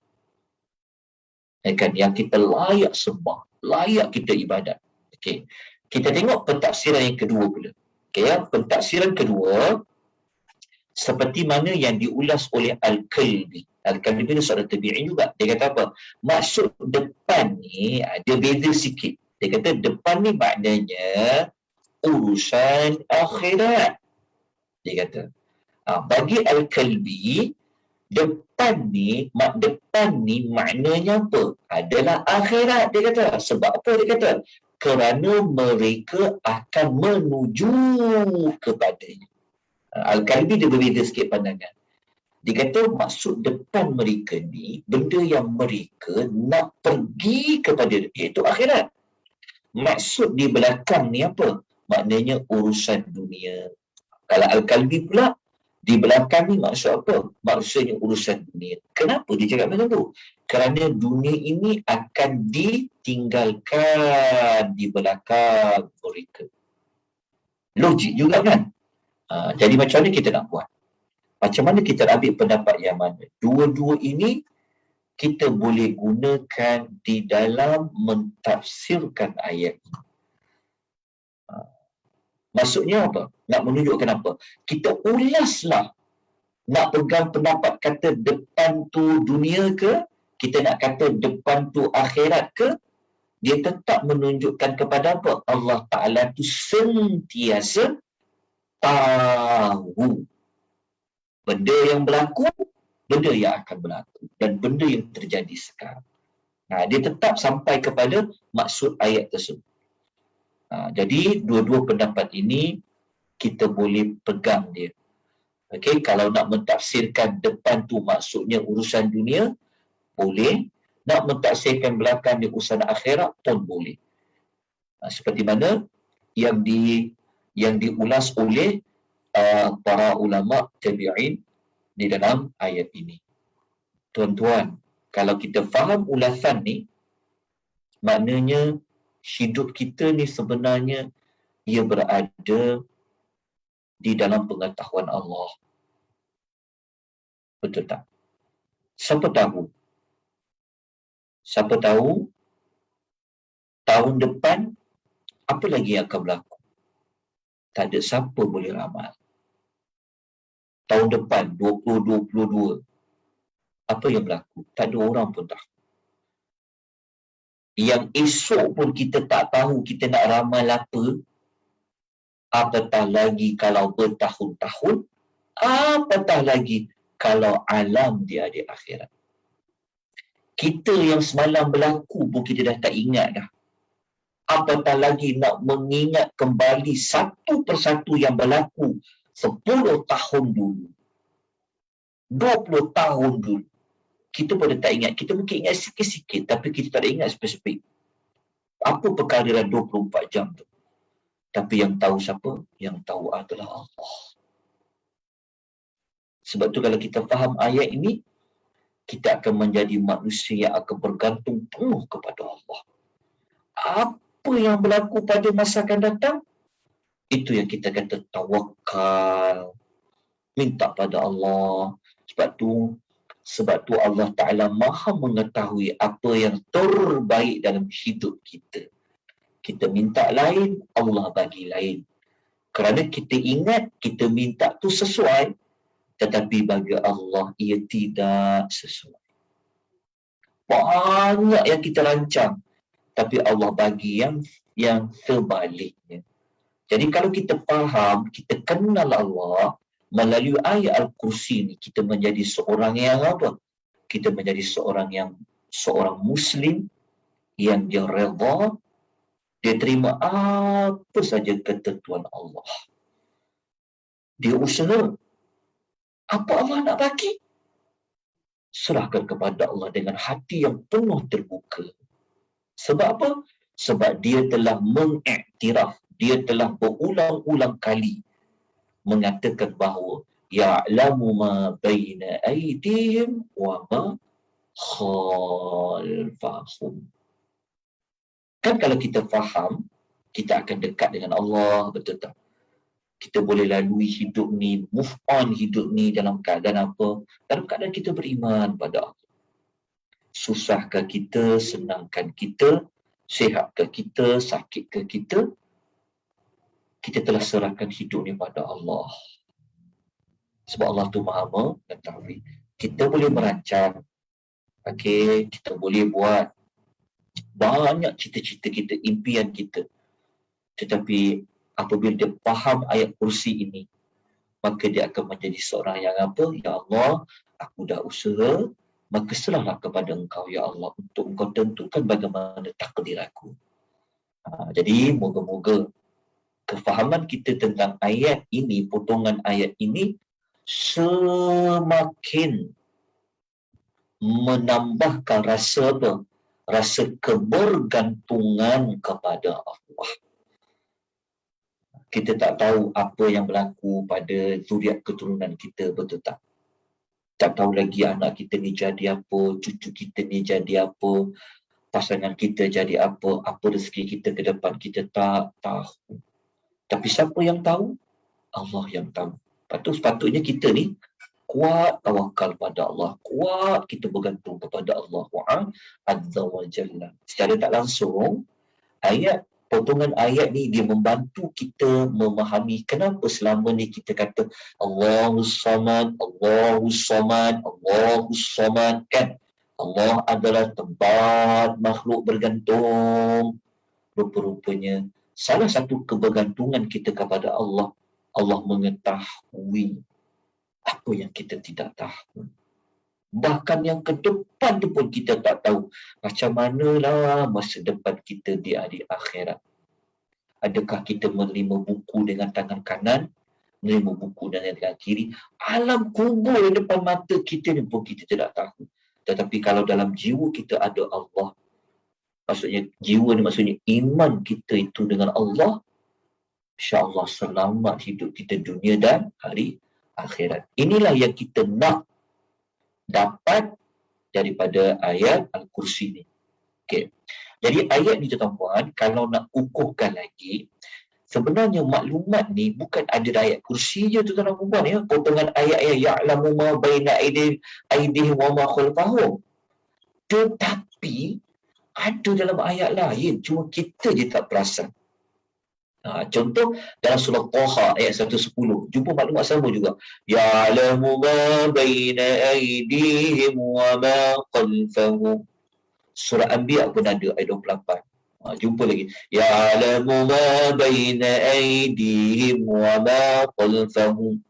Kan? Yang kita layak sembah, layak kita ibadat. Okay. Kita tengok pentafsiran yang kedua pula. Okay, ya? Pentafsiran kedua, Seperti mana yang diulas oleh Al-Kalbi. Al-Kalbi ni seorang tabi'in juga. Dia kata apa? Maksud depan ni, dia beza sikit. Dia kata depan ni maknanya urusan akhirat. Dia kata. Bagi Al-Kalbi, depan ni maknanya apa? Adalah akhirat, dia kata. Sebab apa dia kata? Kerana mereka akan menuju kepadanya. Al-Kalbi dia berbeza sikit pandangan. Dia kata maksud depan mereka ni, benda yang mereka nak pergi kepada dia, iaitu akhirat. Maksud di belakang ni apa? Maknanya urusan dunia. Kalau Al-Kalbi pula, di belakang ni maksud apa? Maksudnya urusan dunia. Kenapa dia cakap macam tu? Kerana dunia ini akan ditinggalkan di belakang mereka. Logik juga kan? Jadi macam mana kita nak buat? Macam mana kita nak ambil pendapat yang mana? Dua-dua ini kita boleh gunakan di dalam mentafsirkan ayat. Maksudnya apa? Nak menunjukkan apa? Kita ulaslah. Nak pegang pendapat kata depan tu dunia ke? Kita nak kata depan tu akhirat ke? Dia tetap menunjukkan kepada apa? Allah Ta'ala tu sentiasa tahu benda yang berlaku, benda yang akan berlaku, dan benda yang terjadi sekarang. Dia tetap sampai kepada maksud ayat tersebut. Jadi dua-dua pendapat ini kita boleh pegang dia. Okey, kalau nak mentafsirkan depan tu maksudnya urusan dunia, boleh. Nak mentafsirkan belakang ni urusan akhirat pun boleh. Seperti mana yang diulas oleh para ulama tabi'in di dalam ayat ini. Tuan-tuan, kalau kita faham ulasan ni, maknanya hidup kita ni sebenarnya ia berada di dalam pengetahuan Allah. Betul tak? Siapa tahu tahun depan apa lagi yang akan berlaku? Tak ada siapa boleh ramal. Tahun depan 2022 apa yang berlaku? Tak ada orang pun tahu. Yang esok pun kita tak tahu kita nak ramal apa. Apatah lagi kalau bertahun-tahun, apatah lagi kalau alam dia di akhirat. Kita yang semalam berlaku pun kita dah tak ingat dah. Apatah lagi nak mengingat kembali satu persatu yang berlaku 10 tahun dulu, 20 tahun dulu. Kita pun dah tak ingat. Kita mungkin ingat sikit-sikit, tapi kita tak ada ingat spesifik. Apa perkara dalam 24 jam tu? Tapi yang tahu siapa? Yang tahu adalah Allah. Sebab tu kalau kita faham ayat ini, kita akan menjadi manusia yang akan bergantung penuh kepada Allah. Apa yang berlaku pada masa akan datang, itu yang kita kata tawakal. Minta pada Allah. Sebab tu Allah Ta'ala maha mengetahui apa yang terbaik dalam hidup kita. Kita minta lain, Allah bagi lain. Kerana kita ingat, kita minta tu sesuai, tetapi bagi Allah, ia tidak sesuai. Banyak yang kita rancang, tapi Allah bagi yang terbaliknya. Jadi kalau kita faham, kita kenal Allah, melalui ayat Al-Kursi ni, kita menjadi seorang yang apa? Kita menjadi seorang Muslim yang dia redha, dia terima apa saja ketentuan Allah. Dia usaha. Apa Allah nak bagi? Serahkan kepada Allah dengan hati yang penuh terbuka. Sebab apa? Sebab dia telah mengiktiraf, dia telah berulang-ulang kali mengatakan bahawa ya'lamu ma baina aydihim wa ma khalfahum. Kan kalau kita faham, kita akan dekat dengan Allah, betul tak? Kita boleh lalui hidup ni, move on hidup ni dalam keadaan apa? Dalam keadaan kita beriman pada Allah. Susahkah kita, senangkan kita, sihatkah kita, sakitkah kita telah serahkan hidup ni pada Allah. Sebab Allah tu maha mengetahui. Kita boleh merancang, okey, kita boleh buat banyak cita-cita kita, impian kita. Tetapi apabila dia faham ayat kursi ini, maka dia akan menjadi seorang yang apa? Ya Allah, aku dah usaha, maka serahlah kepada Engkau, Ya Allah, untuk Engkau tentukan bagaimana takdir aku. Jadi, moga-moga kefahaman kita tentang ayat ini, potongan ayat ini, semakin menambahkan rasa apa? Rasa kebergantungan kepada Allah. Kita tak tahu apa yang berlaku pada zuriat keturunan kita, betul tak? Tak tahu lagi anak kita ni jadi apa, cucu kita ni jadi apa, pasangan kita jadi apa rezeki kita ke depan, kita tak tahu. Tapi siapa yang tahu? Allah yang tahu. Sepatutnya kita ni kuat tawakal pada Allah, kuat kita bergantung kepada Allah Azza wa Jalla. Secara tak langsung, potongan ayat ni dia membantu kita memahami kenapa selama ni kita kata Allahus Samad, Allahus Samad, Allahus Samad, kan? Allah adalah tempat makhluk bergantung. Rupa-rupanya salah satu kebergantungan kita kepada Allah, Allah mengetahui apa yang kita tidak tahu. Bahkan yang ke depan tu pun kita tak tahu. Macam manalah masa depan kita di hari akhirat. Adakah kita menerima buku dengan tangan kanan, menerima buku dengan tangan kiri? Alam kubur di depan mata kita ni pun kita tidak tahu. Tetapi kalau dalam jiwa kita ada Allah, maksudnya jiwa ni maksudnya iman kita itu dengan Allah, insya-Allah selamat hidup kita dunia dan hari akhirat. Inilah yang kita nak dapat daripada ayat Al-Kursi ni. Okey. Jadi ayat ni tuan-tuan, kalau nak kukuhkan lagi, sebenarnya maklumat ni bukan ada ayat kursi je tuan-tuan ya, potongan ayat-ayat ya'lamu ma baina aydihim wa ma khalfahum. Tetapi ada dalam ayat lain, cuma kita je tak perasan. Contoh dalam surah Taha ayat 110, jumpa maklumat sama juga. Ya'lamu ma baina aydihim wa ma khalfahum. Surah Anbiya pun ada ayat 28. Jumpa lagi. Ya'lamu ma baina aydihim wa ma khalfahum.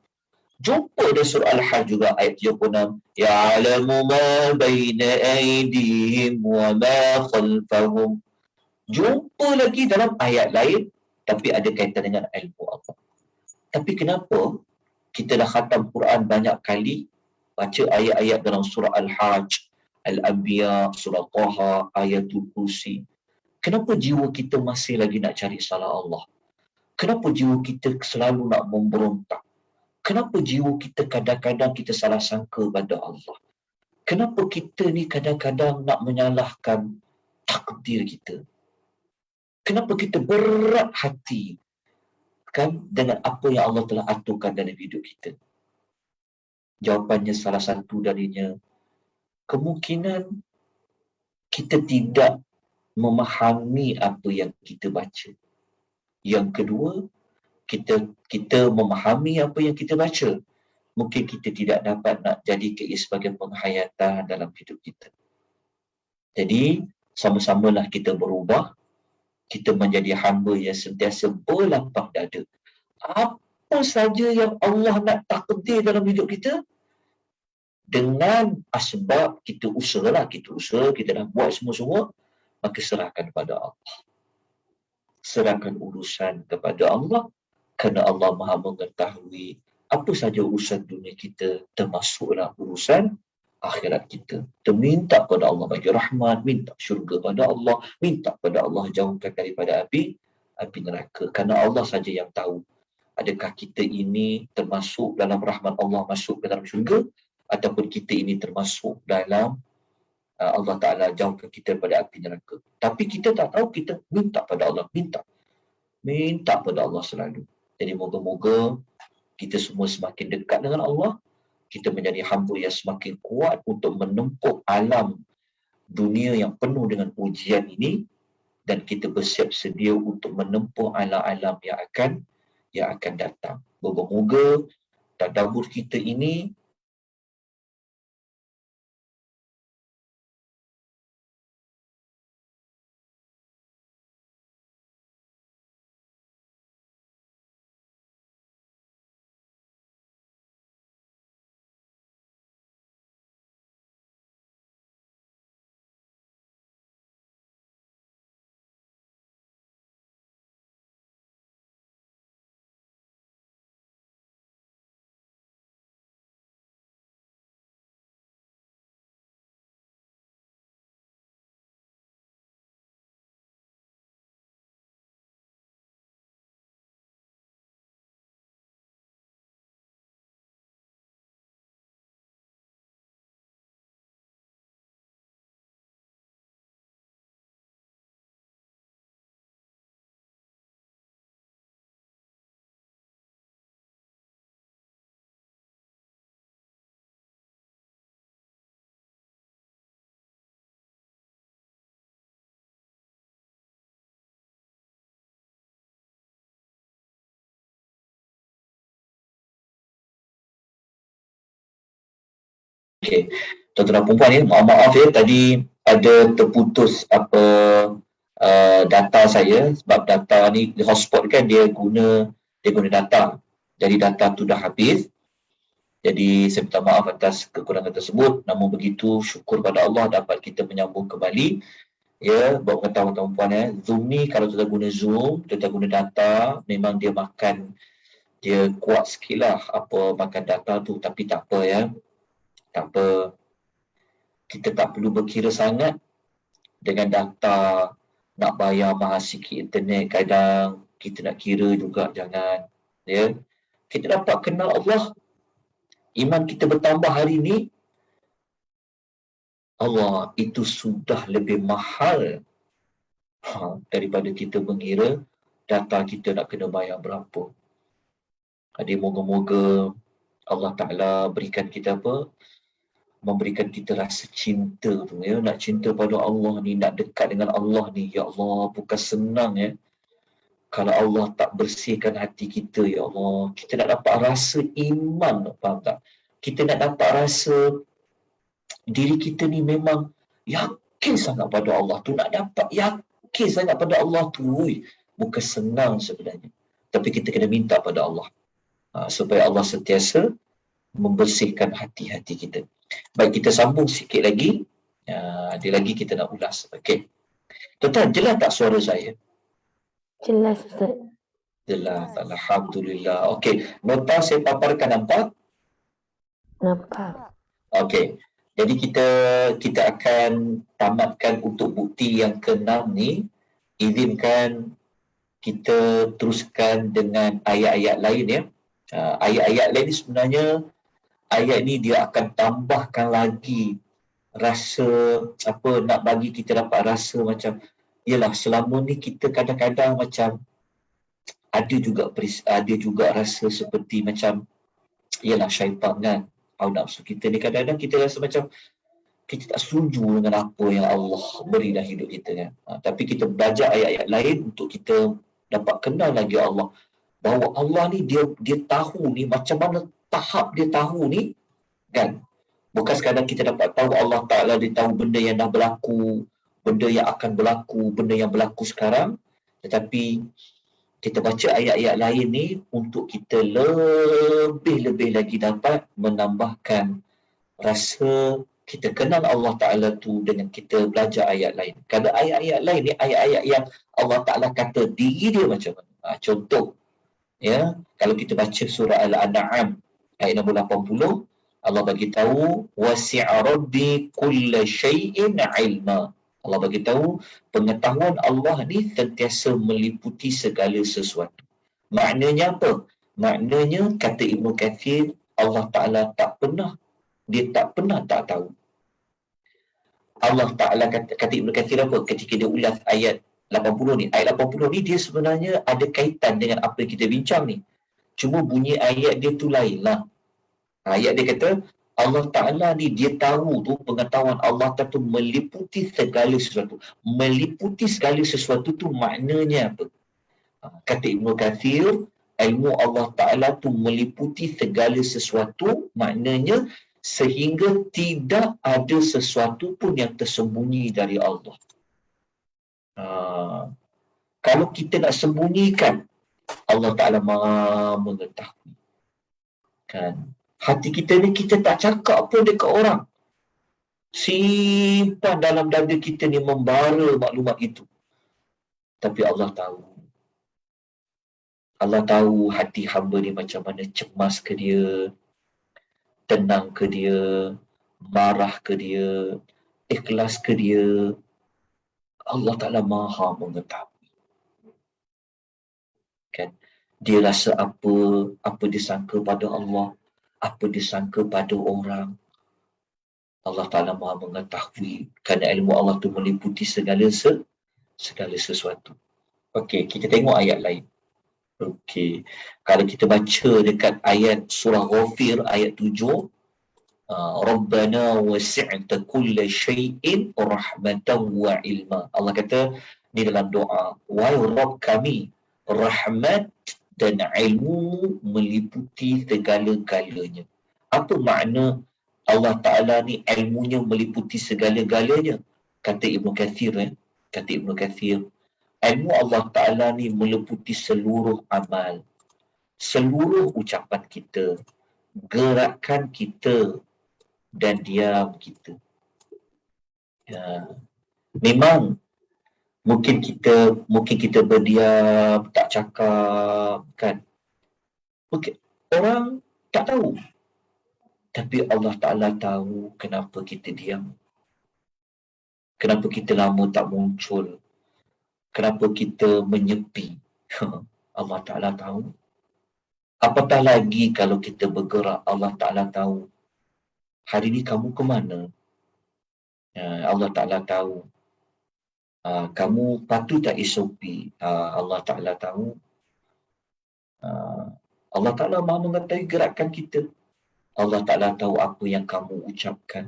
Jumpa dalam surah Al-Hajj juga ayat 76. Ya'lamu ma baina aydihim wa ma khalfahum. Jumpa lagi dalam ayat lain tapi ada kaitan dengan ilmu Allah. Tapi kenapa kita dah khatam Quran banyak kali, baca ayat-ayat dalam surah Al-Hajj, Al-Anbiya, surah Taha, ayatul kursi, kenapa jiwa kita masih lagi nak cari salah Allah? Kenapa jiwa kita selalu nak memberontak? Kenapa jiwa kita kadang-kadang kita salah sangka pada Allah? Kenapa kita ni kadang-kadang nak menyalahkan takdir kita? Kenapa kita berat hati kan dengan apa yang Allah telah aturkan dalam hidup kita? Jawapannya salah satu darinya, kemungkinan kita tidak memahami apa yang kita baca. Yang kedua, kita memahami apa yang kita baca. Mungkin kita tidak dapat nak jadikan ia sebagai penghayatan dalam hidup kita. Jadi, sama-samalah kita berubah. Kita menjadi hamba yang sentiasa berlapang dada. Apa saja yang Allah nak takdir dalam hidup kita, dengan asbab kita usaha, kita dah buat semua-semua, maka serahkan kepada Allah. Serahkan urusan kepada Allah, kerana Allah Maha mengetahui apa saja urusan dunia kita, termasuklah urusan akhirat kita. Kita minta kepada Allah bagi rahmat, minta syurga pada Allah, minta kepada Allah jauhkan daripada api neraka. Kerana Allah saja yang tahu adakah kita ini termasuk dalam rahmat Allah masuk ke dalam syurga, ataupun kita ini termasuk dalam Allah Ta'ala jauhkan kita daripada api neraka. Tapi kita tak tahu, kita minta pada Allah, minta pada Allah selalu. Jadi moga-moga kita semua semakin dekat dengan Allah, kita menjadi hamba yang semakin kuat untuk menempuh alam dunia yang penuh dengan ujian ini, dan kita bersiap sedia untuk menempuh alam-alam yang akan datang. Moga-moga Tadabbur kita ini okey. Tuan-tuan dan puan ya, maaf ya tadi ada terputus data saya sebab data ni hotspot kan dia guna data. Jadi data tu dah habis. Jadi saya minta maaf atas kekurangan tersebut. Namun begitu syukur pada Allah dapat kita menyambung kembali. Ya, buat pengetahuan tuan-puan ya. Zoom ni kalau kita guna Zoom, kita guna data, memang dia kuat sikit lah apa makan data tu. Tapi tak apa ya. Tak apa. Kita tak perlu berkira sangat dengan data nak bayar mahal sikit internet kadang kita nak kira juga jangan ya. Kita dapat kenal Allah. Iman kita bertambah hari ni Allah itu sudah lebih mahal daripada kita mengira data kita nak kena bayar berapa. Jadi moga-moga Allah Ta'ala berikan kita memberikan kita rasa cinta tu ya, nak cinta pada Allah ni, nak dekat dengan Allah ni. Ya Allah, bukan senang ya. Kalau Allah tak bersihkan hati kita, ya Allah, kita nak dapat rasa iman, faham tak? Kita nak dapat rasa diri kita ni memang yakin sangat pada Allah tu, nak dapat yakin sangat pada Allah tu. Bukan senang sebenarnya. Tapi kita kena minta pada Allah supaya Allah sentiasa membersihkan hati-hati kita. Baik, kita sambung sikit lagi. Ada lagi kita nak ulas. Okey. Tuan-tuan, jelas tak suara saya? Jelas, Ustaz. Jelas. Alhamdulillah. Okey. Nota saya paparkan, nampak? Nampak. Okey. Jadi kita akan tamatkan untuk bukti yang ke-6 ni. Izinkan kita teruskan dengan ayat-ayat lain ya. Ayat-ayat lain ni sebenarnya ayat ni dia akan tambahkan lagi rasa nak bagi kita dapat rasa macam yalah selama ni kita kadang-kadang macam ada juga rasa seperti macam yalah syaitan kan, hawa nafsu kita ni kadang-kadang kita rasa macam kita tak setuju dengan apa yang Allah beri dalam hidup kita kan. Tapi kita belajar ayat-ayat lain untuk kita dapat kenal lagi Allah, bahawa Allah ni dia tahu ni macam mana tahap dia tahu ni kan. Bukan sekadar kita dapat tahu Allah Ta'ala dia tahu benda yang dah berlaku, benda yang akan berlaku, benda yang berlaku sekarang, tetapi kita baca ayat-ayat lain ni untuk kita lebih-lebih lagi dapat menambahkan rasa kita kenal Allah Ta'ala tu dengan kita belajar ayat lain. Kerana ayat-ayat lain ni ayat-ayat yang Allah Ta'ala kata diri dia macam mana. Contoh ya, kalau kita baca surah Al-An'am ayat nombor 80, Allah bagi tahu wasi'a rabbi kulla syai'in 'ilma. Allah bagi tahu pengetahuan Allah ni sentiasa meliputi segala sesuatu. Maknanya apa? Maknanya kata Ibnu Katsir, Allah Ta'ala tak pernah tak tahu. Allah Ta'ala kata Ibnu Katsir apa? Ketika dia ulas ayat 80 ni. Ayat 80 ni dia sebenarnya ada kaitan dengan apa yang kita bincang ni. Cuma bunyi ayat dia tu lain lah. Ayat dia kata Allah Ta'ala ni dia tahu tu pengetahuan Allah tu meliputi segala sesuatu. Meliputi segala sesuatu tu maknanya apa? Kata Ibnu Katsir, Ilmu Allah Ta'ala tu meliputi segala sesuatu, maknanya sehingga tidak ada sesuatu pun yang tersembunyi dari Allah. Kalau kita nak sembunyikan, Allah Ta'ala Maha mengetahui. Kan? Hati kita ni kita tak cakap pun dekat orang. Simpan dalam dada kita ni membara maklumat itu. Tapi Allah tahu. Allah tahu hati hamba ni macam mana, cemas ke dia, tenang ke dia, marah ke dia, ikhlas ke dia. Allah Ta'ala Maha mengetahui. Kan? Dia rasa apa dia sangka pada Allah, apa dia sangka pada orang. Allah Ta'ala Maha mengetahui. Kerana ilmu Allah tu meliputi segala sesuatu. Okey, kita tengok ayat lain. Okey, kalau kita baca dekat ayat surah Ghafir ayat 7, Rabbana wasi'ta kulla syai'in rahmatan wa ilma. Allah kata ni dalam doa, wahai Rabb kami, rahmat dan ilmu meliputi segala-galanya. Apa makna Allah Ta'ala ni ilmunya meliputi segala-galanya? Kata Ibn Kathir, ilmu Allah Ta'ala ni meliputi seluruh amal, seluruh ucapan kita, gerakan kita dan diam kita. Memang mungkin kita berdiam, tak cakap, kan? Mungkin orang tak tahu. Tapi Allah Ta'ala tahu kenapa kita diam. Kenapa kita lama tak muncul. Kenapa kita menyepi. Allah Ta'ala tahu. Apatah lagi kalau kita bergerak, Allah Ta'ala tahu. Hari ni kamu ke mana? Allah Ta'ala tahu. Kamu patuh tak SOP? Allah Ta'ala tahu. Allah Ta'ala Maha mengetahui gerakan kita. Allah Ta'ala tahu apa yang kamu ucapkan.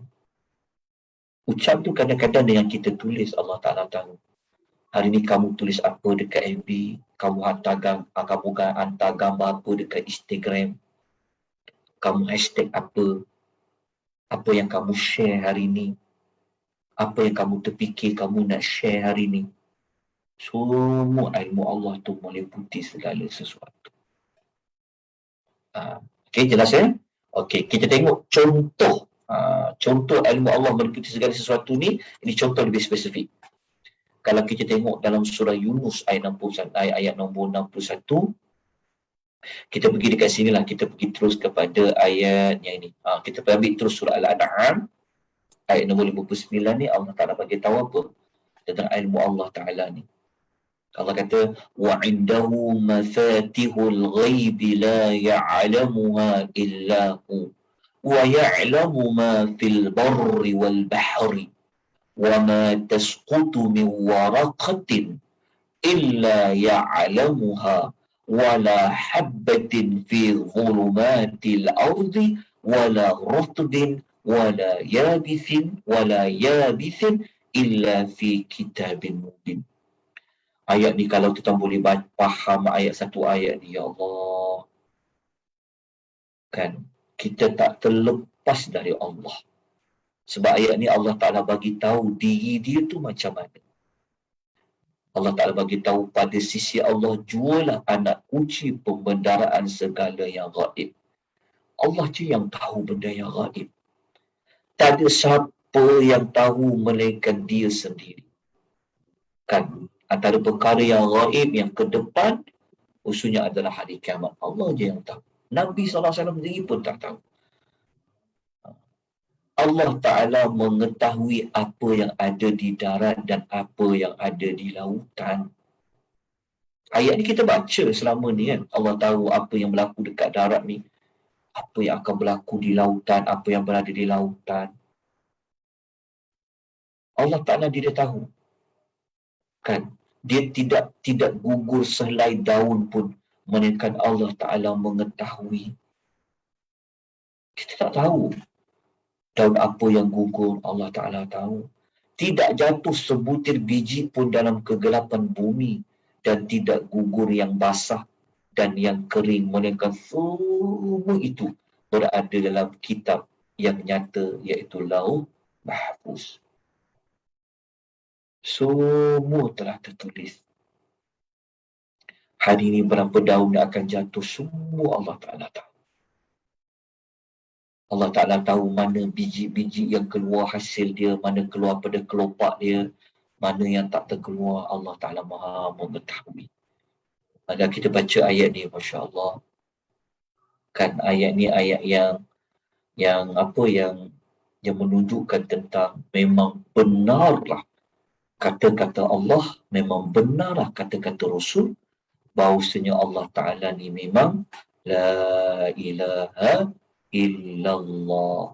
Ucap tu kadang-kadang dengan kita tulis, Allah Ta'ala tahu. Hari ni kamu tulis apa dekat FB, kamu hantar gambar apa dekat Instagram, kamu hashtag apa yang kamu share hari ni, apa yang kamu terfikir kamu nak share hari ni. Semua ilmu Allah tu meliputi segala sesuatu. Okey, jelas ya? Okey, kita tengok contoh. Contoh ilmu Allah meliputi segala sesuatu ni, ini contoh lebih spesifik. Kalau kita tengok dalam surah Yunus ayat nombor 61, kita pergi dekat sinilah, kita pergi terus kepada ayat yang ini. Kita ambil terus surah Al-An'am ayat nombor 59 ni, Allah Ta'ala bagi tahu apa tentang ilmu Allah Ta'ala ni. Allah kata, wa indahu mafatihul ghaibi la ya'lamuha illa hu wa ya'lamu ma fil barri wal bahri wa ma tasqutu min waraqatin illa ya'lamuha wa la habbatin fi dhulumatil ardi wa la ratbin wa la yabithin illa fi kitabin mubin. Ayat ni kalau kita boleh faham ayat satu ayat ni, ya Allah, kan, kita tak terlepas dari Allah. Sebab ayat ni Allah Ta'ala bagi tahu diri dia tu macam mana. Allah Ta'ala bagi tahu pada sisi Allah jualah anak kunci pembendaraan segala yang gaib. Allah je yang tahu benda yang gaib. Tak ada siapa yang tahu melainkan dia sendiri. Kan, antara perkara yang gaib yang ke depan usulnya adalah hari kiamat. Allah je yang tahu. Nabi SAW sendiri pun tak tahu. Allah Ta'ala mengetahui apa yang ada di darat dan apa yang ada di lautan. Ayat ni kita baca selama ni kan. Allah tahu apa yang berlaku dekat darat ni, apa yang akan berlaku di lautan, apa yang berada di lautan. Allah Ta'ala dia tahu. Kan? Dia tidak gugur sehelai daun pun, melainkan Allah Ta'ala mengetahui. Kita tak tahu daun apa yang gugur, Allah Ta'ala tahu. Tidak jatuh sebutir biji pun dalam kegelapan bumi dan tidak gugur yang basah dan yang kering, melainkan semua itu berada dalam kitab yang nyata, iaitu Lauh Mahfuz. Semua telah tertulis. Hari ini berapa daun yang akan jatuh, semua Allah Ta'ala tahu. Allah Ta'ala tahu mana biji-biji yang keluar hasil dia, mana keluar pada kelopak dia, mana yang tak terkeluar. Allah Ta'ala Maha mengetahui. Maka kita baca ayat ni, Masya Allah. Kan ayat ni ayat yang menunjukkan tentang memang benarlah kata-kata Allah, memang benarlah kata-kata Rasul, bahawasanya Allah Ta'ala ni memang La ilaha illallah.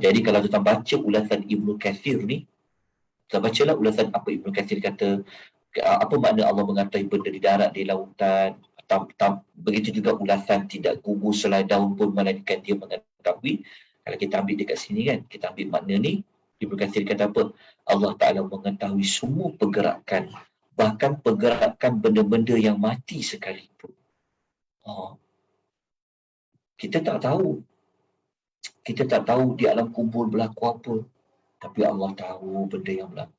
Jadi kalau kita baca ulasan Ibnu Katsir ni, kita bacalah ulasan apa Ibnu Katsir kata, apa makna Allah mengatakan benda di darat, di lautan, begitu juga ulasan tidak gugur selai daun pun melainkan dia mengetahui. Kalau kita ambil dekat sini kan, kita ambil makna ni, Ibnu Katsir kata apa? Allah Ta'ala mengetahui semua pergerakan, bahkan pergerakan benda-benda yang mati sekalipun. Kita tak tahu. Kita tak tahu di alam kubur berlaku apa. Tapi Allah tahu benda yang berlaku.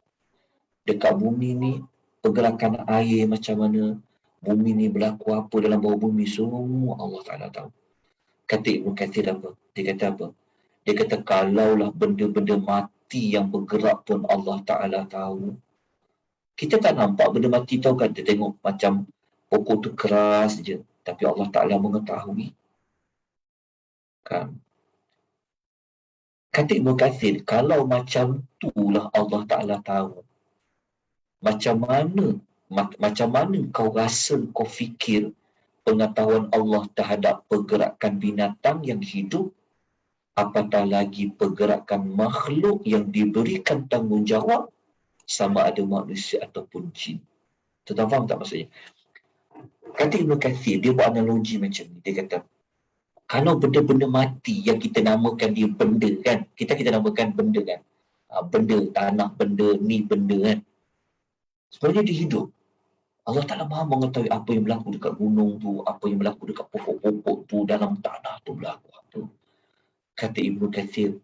Dekat bumi ni, pergerakan air macam mana, bumi ni berlaku apa dalam bawah bumi, semua Allah Ta'ala tahu. Kata Ibnu Katsir apa? Dia kata apa? Dia kata kalaulah benda-benda mati yang bergerak pun Allah Ta'ala tahu. Kita tak nampak benda mati tahu kan? Kita tengok macam pokok tu keras je. Tapi Allah Ta'ala mengetahui. Kan? Kata Ibnu Katsir, kalau macam itulah Allah Ta'ala tahu, macam mana kau rasa, kau fikir pengetahuan Allah terhadap pergerakan binatang yang hidup, apatah lagi pergerakan makhluk yang diberikan tanggungjawab, sama ada manusia ataupun jin. Tuan faham tak maksudnya? Kata Ibnu Katsir, dia buat analogi macam ni. Dia kata, kalau benda-benda mati yang kita namakan dia benda kan, kita namakan benda kan, benda tanah, benda ni, benda kan, sebenarnya dia hidup. Allah Ta'ala Maha mengetahui apa yang berlaku dekat gunung tu, apa yang berlaku dekat pokok-pokok tu, dalam tanah tu berlaku apa. Kata Ibnu Katsir,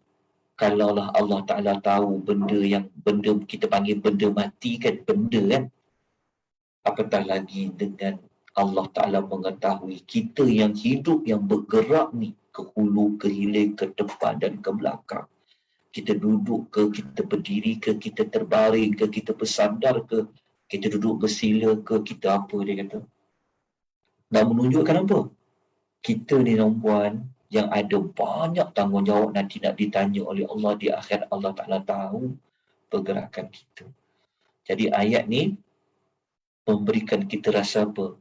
kalaulah Allah Ta'ala tahu benda kita panggil benda mati kan, benda kan, apatah lagi dengan Allah Ta'ala mengetahui kita yang hidup, yang bergerak ni, ke hulu, ke hilir, ke depan dan ke belakang. Kita duduk ke, kita berdiri ke, kita terbaring ke, kita bersandar ke, kita duduk bersila ke, kita apa, dia kata. Dan menunjukkan apa? Kita ni perempuan yang ada banyak tanggungjawab nanti nak ditanya oleh Allah di akhirat. Allah Ta'ala tahu pergerakan kita. Jadi ayat ni memberikan kita rasa apa?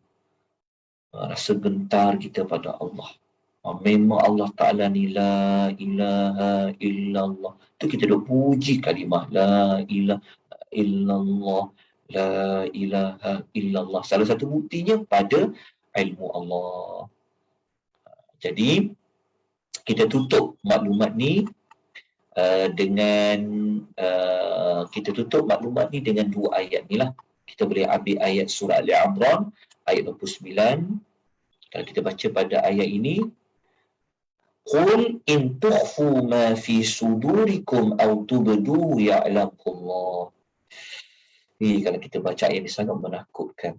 Rasa gentar kita pada Allah. Memang Allah Ta'ala ni la ilaha illallah. Tu kita dah puji kalimah la ilaha illallah. La ilaha illallah. Salah satu buktinya pada ilmu Allah. Jadi, kita tutup maklumat ni dengan dua ayat ni lah. Kita boleh ambil ayat surah Al-Imran, ayat 29. Kalau kita baca pada ayat ini, Qul in tukhfu ma fi sudurikum aw tubduhu ya'lamullah. Kalau kita baca ayat ini sangat menakutkan.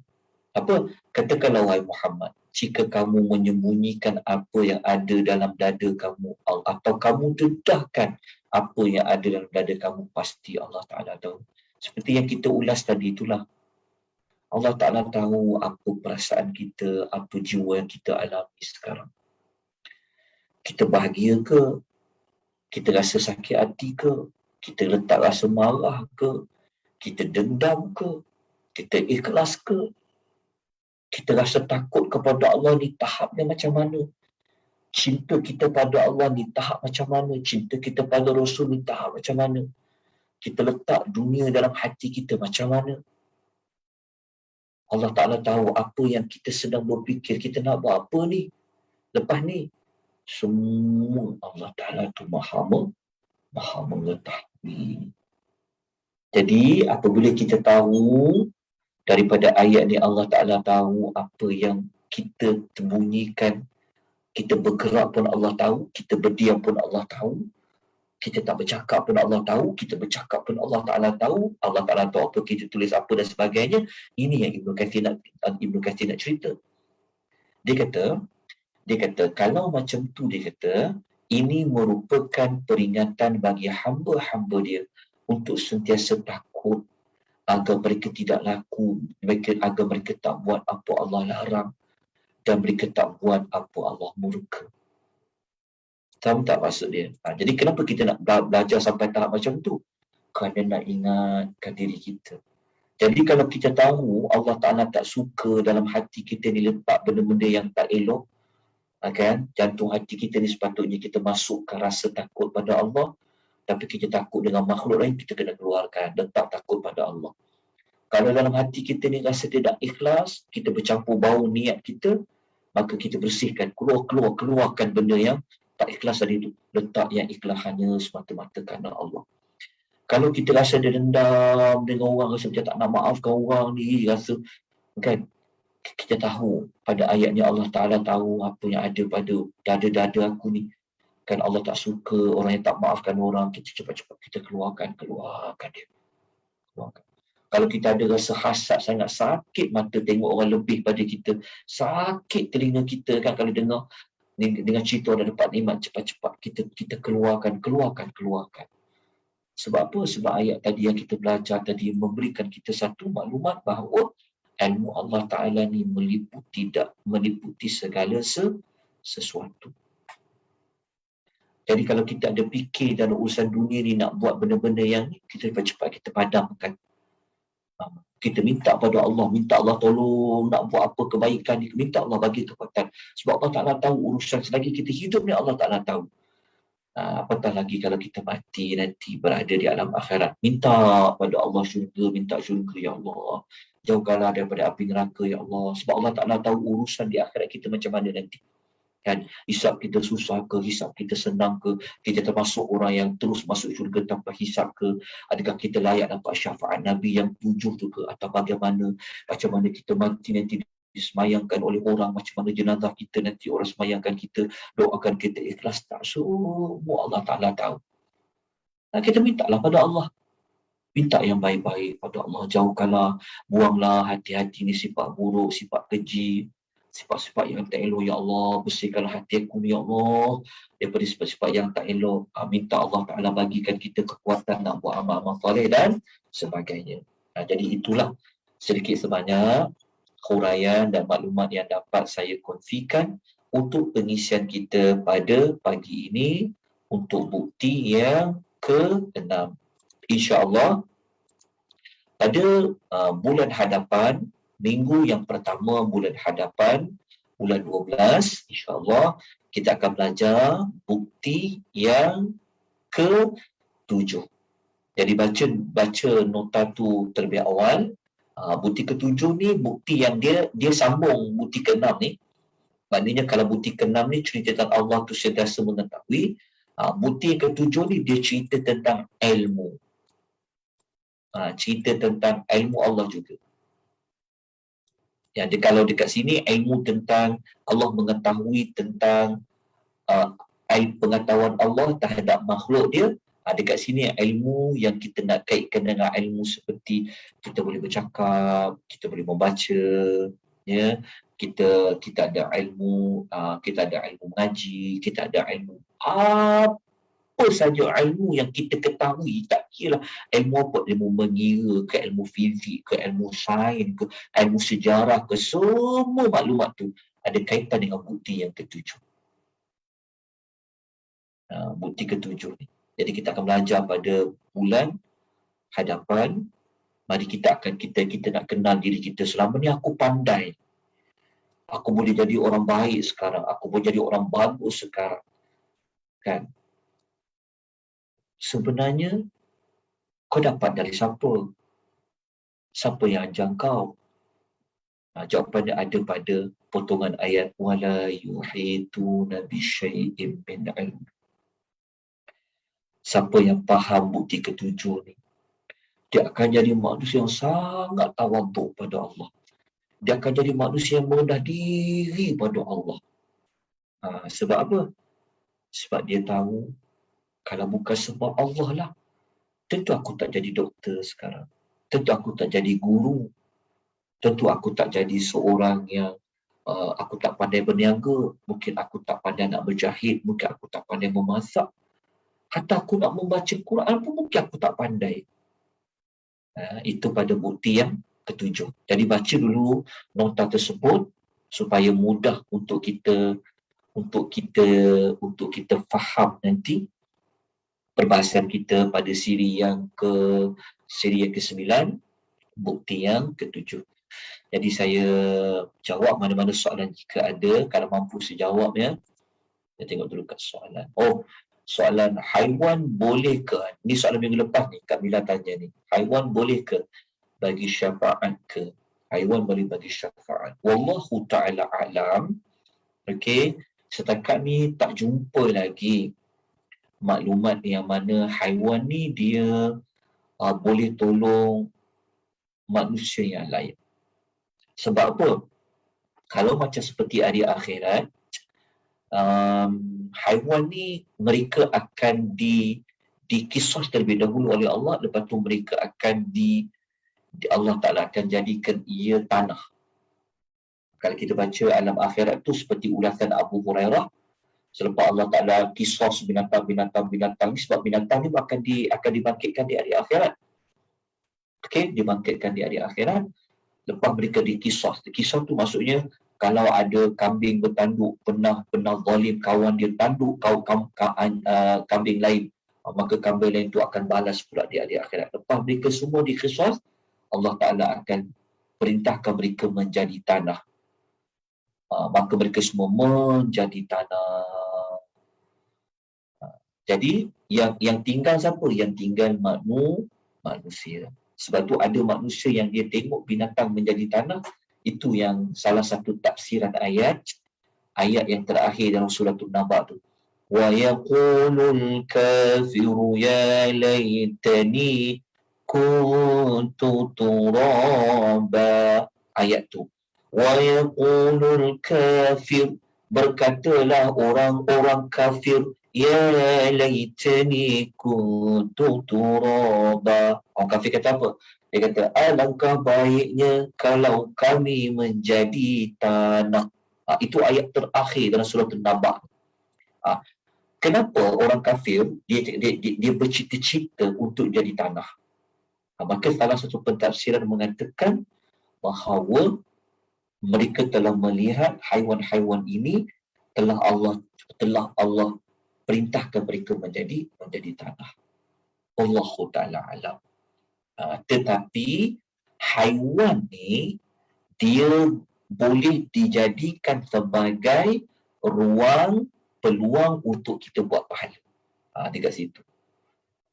Apa? Katakanlah wahai Muhammad, jika kamu menyembunyikan apa yang ada dalam dada kamu, atau kamu dedahkan apa yang ada dalam dada kamu, pasti Allah Ta'ala tahu. Seperti yang kita ulas tadi itulah. Allah Ta'ala tahu apa perasaan kita, apa jiwa yang kita alami sekarang. Kita bahagia ke? Kita rasa sakit hati ke? Kita letak rasa marah ke? Kita dendam ke? Kita ikhlas ke? Kita rasa takut kepada Allah ni tahapnya macam mana? Cinta kita pada Allah ni tahap macam mana? Cinta kita pada Rasul ni tahap macam mana? Kita letak dunia dalam hati kita macam mana? Allah Ta'ala tahu apa yang kita sedang berfikir. Kita nak buat apa ni? Lepas ni, semua Allah Ta'ala tu maha mengetahui. Jadi, apabila kita tahu daripada ayat ni, Allah Ta'ala tahu apa yang kita terbunyikan, kita bergerak pun Allah tahu, kita berdiam pun Allah tahu, kita tak bercakap pun Allah tahu, kita bercakap pun Allah Ta'ala tahu, Allah Ta'ala tahu apa kita tulis apa dan sebagainya. Ini yang Ibnu Katsir nak cerita. Dia kata kalau macam tu, dia kata ini merupakan peringatan bagi hamba-hamba dia untuk sentiasa takut agar mereka tidak laku, agar mereka tak buat apa Allah larang dan mereka tak buat apa Allah murka. Tahu tak maksud dia? Jadi kenapa kita nak belajar sampai tahap macam tu? Kerana nak ingatkan diri kita. Jadi kalau kita tahu Allah Ta'ala tak suka dalam hati kita ni letak benda-benda yang tak elok, kan? Jantung hati kita ni sepatutnya kita masukkan rasa takut pada Allah, tapi kita takut dengan makhluk lain, kita kena keluarkan, letak takut pada Allah. Kalau dalam hati kita ni rasa tidak ikhlas, kita bercampur bau niat kita, maka kita bersihkan, keluarkan benda yang tak ikhlas tadi tu, letak yang ikhlas hanya semata-mata kerana Allah. Kalau kita rasa dia dendam dengan orang, rasa macam tak nak maafkan orang ni, rasa kan, kita tahu pada ayatnya Allah Ta'ala tahu apa yang ada pada dada-dada aku ni. Kan Allah tak suka orang yang tak maafkan orang, kita cepat-cepat kita keluarkan dia. Keluarkan. Kalau kita ada rasa hasad sangat, sakit mata tengok orang lebih pada kita, sakit telinga kita kan kalau dengar dengan cerita orang dapat nikmat, cepat-cepat kita keluarkan. Sebab apa? Sebab ayat tadi yang kita belajar tadi memberikan kita satu maklumat bahawa ilmu Allah Ta'ala ni meliputi segala sesuatu. Jadi kalau kita ada fikir dalam urusan dunia ni nak buat benda-benda yang ni, kita cepat-cepat kita padamkan. Kita minta pada Allah, minta Allah tolong nak buat apa kebaikan ni, minta Allah bagi kekuatan. Sebab Allah Ta'ala tahu urusan selagi kita hidup ni Allah Ta'ala tahu. Apatah lagi kalau kita mati nanti berada di alam akhirat. Minta pada Allah syurga, minta syurga, ya Allah. Jauhkanlah daripada api neraka, ya Allah. Sebab Allah Ta'ala tahu urusan di akhirat kita macam mana nanti. Kan, hisap kita susah ke, hisap kita senang ke, kita termasuk orang yang terus masuk syurga tanpa hisap ke, adakah kita layak dapat syafaat Nabi yang 7 tu ke, atau bagaimana, macam mana kita mati nanti disemayangkan oleh orang, macam mana jenazah kita nanti orang semayangkan kita, doakan kita ikhlas tak, semua Allah Ta'ala tahu. Kita mintalah pada Allah, minta yang baik-baik pada Allah, jauhkanlah, buanglah hati-hati ni sifat buruk, sifat keji, sifat-sifat yang tak elok, ya Allah. Bersihkanlah hati aku ni, ya Allah, daripada sifat-sifat yang tak elok. Minta Allah Ta'ala bagikan kita kekuatan nak buat amal-amal soleh dan sebagainya. Jadi itulah sedikit sebanyak huraian dan maklumat yang dapat saya kongsikan untuk pengisian kita pada pagi ini untuk bukti yang ke-6. InsyaAllah pada bulan hadapan, minggu yang pertama bulan hadapan, bulan 12, insyaAllah kita akan belajar bukti yang ke-7. Jadi baca nota tu terlebih awal. Bukti ke-7 ni bukti yang dia sambung bukti ke-6 ni. Maknanya kalau bukti ke-6 ni cerita tentang Allah tu sentiasa mengetahui, bukti ke-7 ni dia cerita tentang ilmu. Cerita tentang ilmu Allah juga. Ya, kalau dekat sini ilmu tentang Allah mengetahui tentang pengetahuan Allah terhadap makhluk dia. Dekat sini ilmu yang kita nak kaitkan dengan ilmu seperti kita boleh bercakap, kita boleh membaca, ya, kita ada ilmu, kita ada ilmu mengaji, kita ada ilmu apa saja ilmu yang kita ketahui, tak kira ilmu apa, ilmu mengira ke, ilmu fizik ke, ilmu sains ke, ilmu sejarah ke, semua maklumat tu ada kaitan dengan bukti yang ke-7. Bukti ke-7 ni. Jadi kita akan belajar pada bulan hadapan. Mari kita nak kenal diri kita. Selama ni aku pandai, aku boleh jadi orang baik sekarang, aku boleh jadi orang bagus sekarang, kan? Sebenarnya kau dapat dari siapa? Siapa yang ajar kau? Jawapannya ada pada potongan ayat wala yuhituna bi syai'in min ilm. Siapa yang faham bukti ke-7 ni, dia akan jadi manusia yang sangat tawaduk pada Allah. dia akan jadi manusia yang merendah diri pada Allah. Sebab apa? Sebab dia tahu, kalau bukan sebab Allah lah, tentu aku tak jadi doktor sekarang. Tentu aku tak jadi guru. Tentu aku tak jadi seorang yang aku tak pandai berniaga. Mungkin aku tak pandai nak berjahit. Mungkin aku tak pandai memasak. Hatta aku nak membaca Quran pun mungkin aku tak pandai. Itu pada bukti yang ketujuh. Jadi baca dulu nota tersebut supaya mudah untuk kita faham nanti perbahasan kita pada siri yang ke-9, bukti yang ketujuh. Jadi saya jawab mana-mana soalan jika ada. Kalau mampu saya jawab ya. Saya tengok dulu kat soalan. Soalan haiwan boleh ke? Ni soalan minggu lepas ni, Kak Mila tanya ni. Haiwan boleh ke bagi syafaat ke? Haiwan boleh bagi syafaat. Wallahu ta'ala a'lam. Okey. Setakat ni tak jumpa lagi maklumat yang mana haiwan ni dia boleh tolong manusia yang lain. Sebab apa? Kalau macam seperti hari akhirat, haiwan ni mereka akan dikisah terlebih dahulu oleh Allah, lepas tu mereka akan Allah Ta'ala akan jadikan ia tanah. Kalau kita baca alam akhirat tu seperti ulasan Abu Hurairah, selepas Allah Ta'ala kisah binatang ni, sebab binatang ni akan dibangkitkan di hari akhirat. Okey, dibangkitkan di hari akhirat. Lepas mereka dikisah. Kisah tu maksudnya, kalau ada kambing bertanduk, pernah zalim kawan dia tanduk kambing lain, maka kambing lain tu akan balas pula di hari akhirat. Lepas mereka semua dikisah, Allah Ta'ala akan perintahkan mereka menjadi tanah. Maka mereka semua menjadi tanah. Jadi yang tinggal siapa? Yang tinggal manusia. Sebab tu ada manusia yang dia tengok binatang menjadi tanah. Itu yang salah satu tafsiran ayat yang terakhir dalam surah An-Naba tu. Wa yaqulul kafiru ya laitani kuntu turaba. Ayat tu. Wa yaqulul kafir, berkatalah orang-orang kafir, ya laitani kuntu turaba. Orang kafir kata apa? Dia kata, alangkah baiknya kalau kami menjadi tanah. Itu ayat terakhir dalam surah An-Naba. Kenapa orang kafir dia bercita-cita untuk jadi tanah? Maka salah satu pentafsiran mengatakan bahawa mereka telah melihat haiwan-haiwan ini telah Allah perintahkan mereka menjadi tanah. Allahu ta'ala alam. Tetapi haiwan ni dia boleh dijadikan sebagai peluang untuk kita buat pahala. Dekat situ.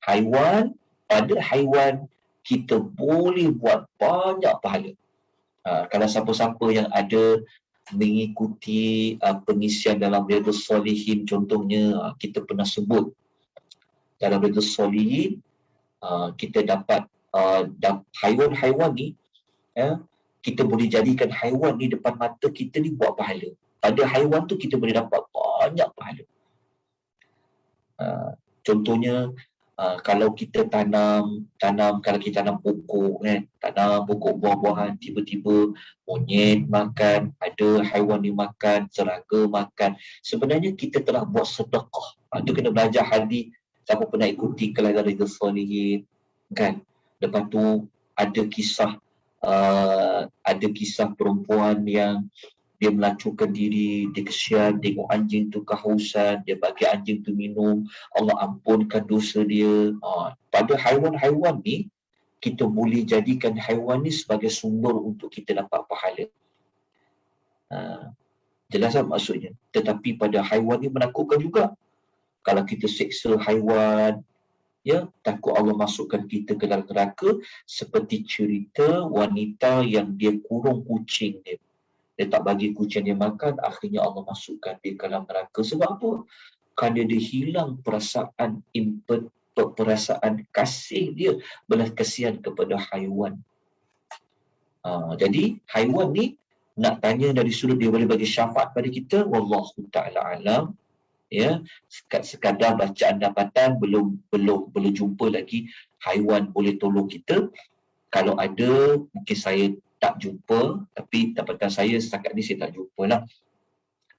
Pada haiwan kita boleh buat banyak pahala. Kalau siapa-siapa yang ada mengikuti pengisian dalam Riyadhus Shalihin contohnya, kita pernah sebut dalam Riyadhus Shalihin, kita dapat haiwan-haiwan ni, kita boleh jadikan haiwan ni depan mata kita ni buat pahala. Pada haiwan tu kita boleh dapat banyak pahala. Contohnya, kalau kita kalau kita tanam pokok tanam pokok buah-buahan, tiba-tiba monyet makan, ada haiwan ni makan, serangga makan. Sebenarnya kita telah buat sedekah. Itu kena belajar hadis. Siapa pernah ikuti kelas Riyadhus Shalihin kan? Lepas tu ada kisah perempuan yang dia melacurkan diri, dia kesian, tengok anjing tu kehausan, dia bagi anjing tu minum, Allah ampunkan dosa dia. Pada haiwan-haiwan ni, kita boleh jadikan haiwan ni sebagai sumber untuk kita dapat pahala. Jelas tak maksudnya? Tetapi pada haiwan ni menakutkan juga. Kalau kita seksa haiwan, takut Allah masukkan kita ke dalam neraka, seperti cerita wanita yang dia kurung kucing dia. Dia tak bagi kucing dia makan, akhirnya Allah masukkan dia ke dalam neraka. Sebab apa? Kerana dia hilang perasaan kasih dia, belas kasihan kepada haiwan. Jadi haiwan ni nak tanya dari sudut dia boleh bagi syafaat pada kita, wallahu ta'ala alam. Ya, sekadar bacaan dapatan, belum jumpa lagi haiwan boleh tolong kita. Kalau ada, mungkin saya tak jumpa, tapi dapatan saya setakat ni saya tak jumpa lah.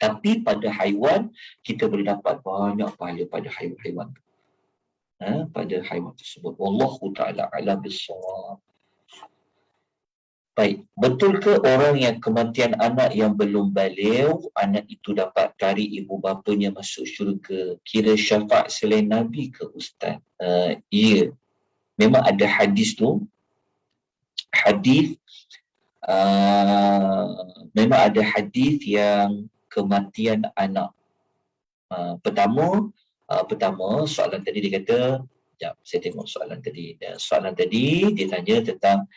Tapi pada haiwan, kita boleh dapat banyak pahala pada haiwan-haiwan tu. Pada haiwan tersebut. Wallahu ta'ala a'lam bissawab. Baik, betul ke orang yang kematian anak yang belum baligh, anak itu dapat tarik ibu bapanya masuk syurga? Kira syafaat selain Nabi ke Ustaz? Ya, memang ada hadis tu. Hadis, memang ada hadis yang kematian anak. Pertama, soalan tadi dia kata, sekejap, saya tengok soalan tadi. Soalan tadi dia tanya tentang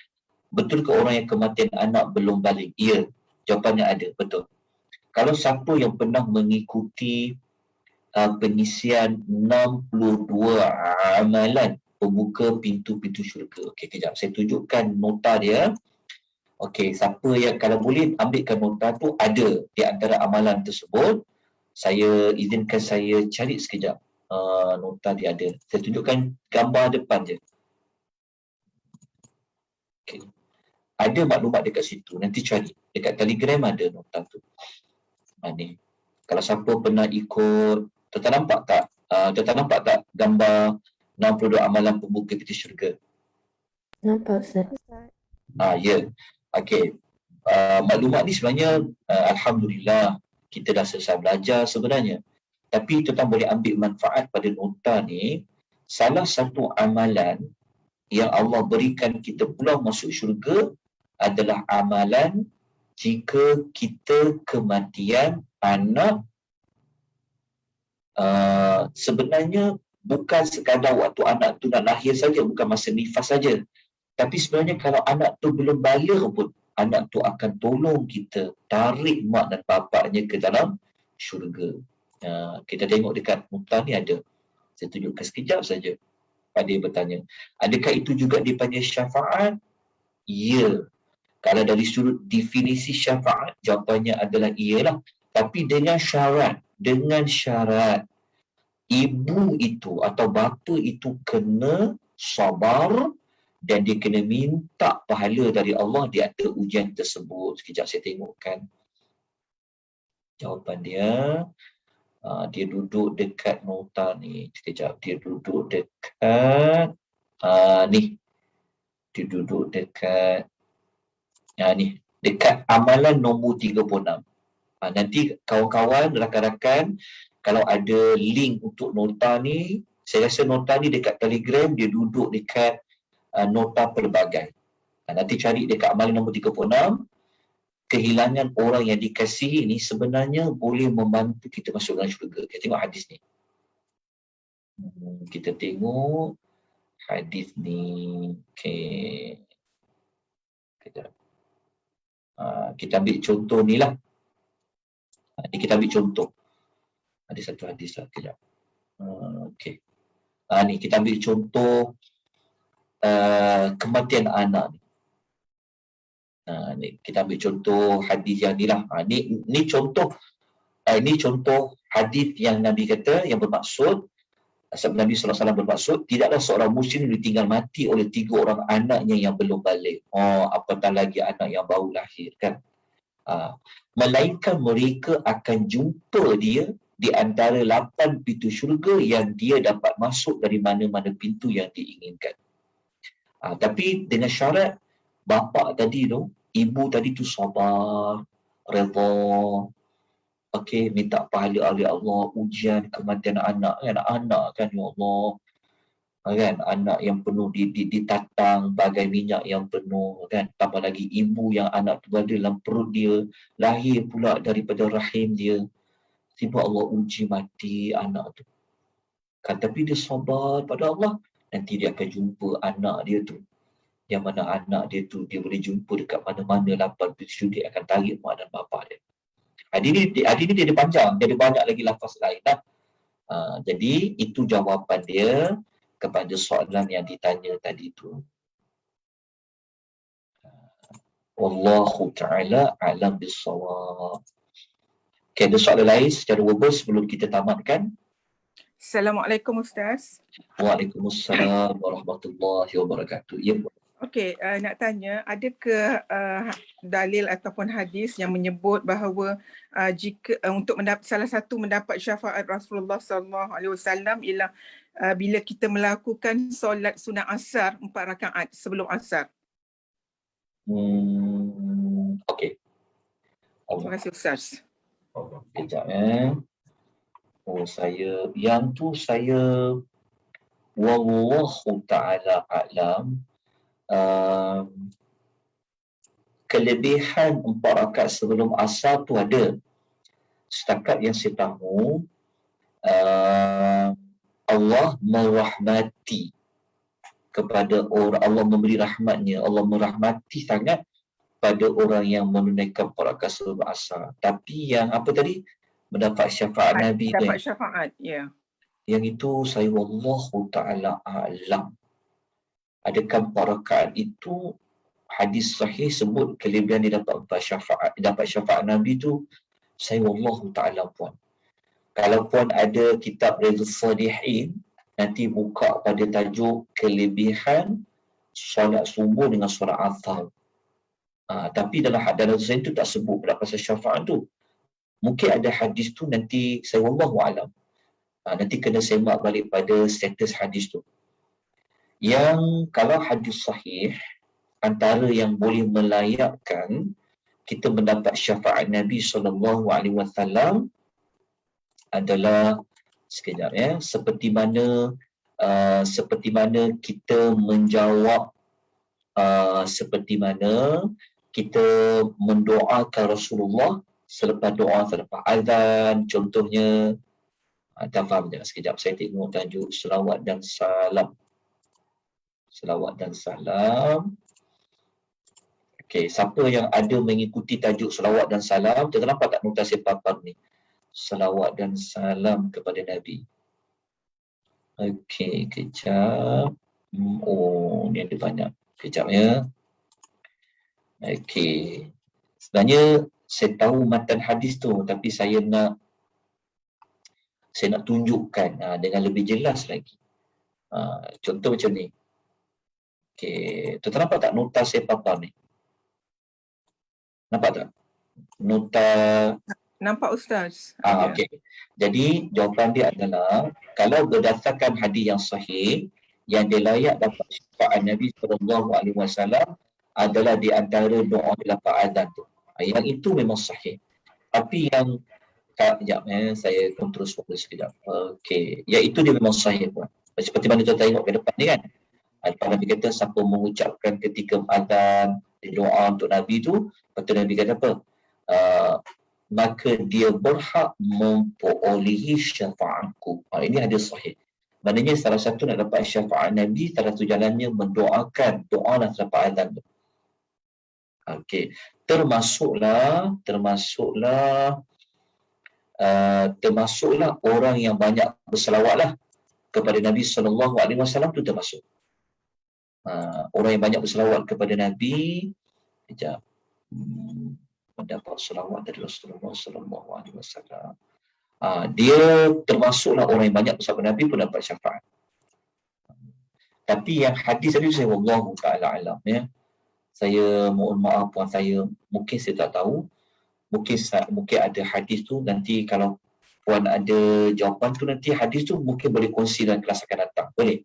betul ke orang yang kematian anak belum balik? Ya, jawapannya ada, betul. Kalau siapa yang pernah mengikuti pengisian 62 amalan pembuka pintu-pintu syurga. Okey, kejap, saya tunjukkan nota dia. Okey, siapa yang kalau boleh ambilkan nota tu, ada di antara amalan tersebut. Saya izinkan saya cari sekejap. Nota dia ada. Saya tunjukkan gambar depan je. Okay. Ada maklumat dekat situ. Nanti cari. Dekat Telegram ada nota tu. Ni. Kalau siapa pernah ikut, tuan nampak tak? Tuan nampak tak gambar 62 amalan pembuka pintu syurga? Nampak Ustaz. Ya. Okey. Maklumat ni sebenarnya alhamdulillah kita dah selesai belajar sebenarnya. Tapi tuan boleh ambil manfaat pada nota ni. Salah satu amalan yang Allah berikan kita peluang masuk syurga adalah amalan jika kita kematian anak sebenarnya bukan sekadar waktu anak tu nak lahir saja, bukan masa nifas saja. Tapi sebenarnya kalau anak tu belum baligh pun, anak tu akan tolong kita tarik mak dan bapaknya ke dalam syurga. Kita tengok dekat nota ni ada. Saya tunjukkan sekejap saja. Pada dia bertanya, adakah itu juga dipanggil syafaat? Ya. Kalau dari sudut definisi syafaat, jawapannya adalah iyalah. Tapi dengan syarat ibu itu atau bapa itu kena sabar dan dia kena minta pahala dari Allah di atas ujian tersebut. Sekejap saya tengokkan jawapan dia. Dia duduk dekat nota ni. Sekejap, dia duduk dekat ni. Dia duduk dekat ni. Dekat amalan nombor 36. Nanti kawan-kawan, rakan-rakan, kalau ada link untuk nota ni, saya rasa nota ni dekat Telegram, dia duduk dekat nota pelbagai. Nanti cari dekat amalan nombor 36, kehilangan orang yang dikasihi ni sebenarnya boleh membantu kita masuk dalam syurga. Kita tengok hadis ni. Kita tengok hadis ni. Okay. Kita ambil contoh ni lah. Kita ambil contoh. Ada satu hadis lah. Kejap. Okay. Ni kita ambil contoh kematian anak ni. Ni kita ambil contoh hadis yang ni lah. Ni contoh hadis yang Nabi kata yang bermaksud, sabda Nabi SAW bermaksud, tidaklah seorang muslim ditinggal mati oleh 3 orang anaknya yang belum balik. Apatah lagi anak yang baru lahir kan. Melainkan mereka akan jumpa dia di antara 8 pintu syurga yang dia dapat masuk dari mana-mana pintu yang diinginkan. Tapi dengan syarat bapa tadi tu, ibu tadi tu sabar, redha, okey, minta pahala oleh Allah, ujian kematian anak kan, ya Allah, kan, anak yang penuh ditatang bagai minyak yang penuh kan, tambah lagi ibu yang anak tu berada dalam perut dia, lahir pula daripada rahim dia, tiba Allah uji mati anak tu kan, tapi dia sabar pada Allah, nanti dia akan jumpa anak dia tu, yang mana anak dia tu dia boleh jumpa dekat mana-mana 8 pintu dia akan tarik mak dan bapa dia. Hadis ni dia ada panjang, dia ada banyak lagi lafaz lain lah. Jadi itu jawapan dia kepada soalan yang ditanya tadi tu. Wallahu ta'ala a'lam bissawab. Okay, ada soalan lain secara verbal sebelum kita tamatkan? Assalamualaikum Ustaz. Waalaikumsalam warahmatullahi wabarakatuh. Ya. Okey, nak tanya, ada ke dalil ataupun hadis yang menyebut bahawa jika untuk salah satu mendapat syafaat Rasulullah sallallahu alaihi wasallam ialah bila kita melakukan solat sunat asar 4 rakaat sebelum asar. Okey. Terima kasih Ustaz. Kejap saya wallahu ta'ala a'lam. Kelebihan 4 rakaat sebelum asar tu ada. Setakat yang saya tahu, Allah merahmati kepada orang, Allah memberi rahmatnya, Allah merahmati sangat pada orang yang menunaikan 4 rakaat sebelum asar. Tapi yang apa tadi? Mendapat syafaat Nabi tu. Dapat syafaat, ya. Yang itu saya wallahu ta'ala a'lam. Adakah 4 rakaat itu hadis sahih sebut kelebihan dia dapat syafaat Nabi tu? Saya wallahu ta'ala puan. Kalau puan ada kitab Riyadhus Shalihin, nanti buka pada tajuk kelebihan solat subuh dengan solat asar. Tapi dalam hadis itu tak sebut pada pasal syafaat tu. Mungkin ada hadis tu, nanti saya wallahu a'lam. Nanti kena semak balik pada status hadis tu. Yang kalau hadis sahih, antara yang boleh melayakkan kita mendapat syafaat Nabi SAW adalah sekejap seperti mana kita menjawab, seperti mana kita mendoakan Rasulullah selepas azan contohnya. Tak faham je sekejap, saya tengok tajuk selawat dan salam. Okey, siapa yang ada mengikuti tajuk selawat dan salam, kita nampak tak notasi papan ni? Selawat dan salam kepada Nabi. Okey, kejap. Ni ada banyak. Kejap ya. Okey. Sebenarnya saya tahu matan hadis tu, tapi saya nak tunjukkan dengan lebih jelas lagi. Contoh macam ni. Okey, tuan nampak tak nota saya papan ni? Nampak tak? Nota. Nampak Ustaz. Okey. Jadi jawapan dia adalah, kalau berdasarkan hadis yang sahih, yang dilayak dapat syafaat Nabi SAW adalah di antara doa lepas azan tu. Yang itu memang sahih. Tapi yang sekejap saya kontrol suara sekejap. Okey, iaitu dia memang sahih pun. Seperti mana kita tengok ke depan ni kan. Nabi kata siapa mengucapkan ketika azan doa untuk Nabi tu, lepas tu Nabi kata apa? Maka dia berhak memperolehi syafaatku. Ini hadis sahih. Maknanya salah satu nak dapat syafaat Nabi, salah satu jalannya mendoakan doa dan selepas azan tu. Okey, termasuklah orang yang banyak berselawatlah kepada Nabi SAW tu termasuk. Orang yang banyak berselawat kepada Nabi, mendapat selawat dari Rasulullah SAW. Dia termasuklah orang yang banyak berselawat Nabi pun dapat syafaat. Tapi yang hadis tadi saya wallahu ta'ala alam ya. Saya mohon maaf puan, mungkin saya tak tahu. Mungkin ada hadis tu, nanti kalau puan ada jawapan tu, nanti hadis tu mungkin boleh kongsi dalam kelas akan datang. Boleh?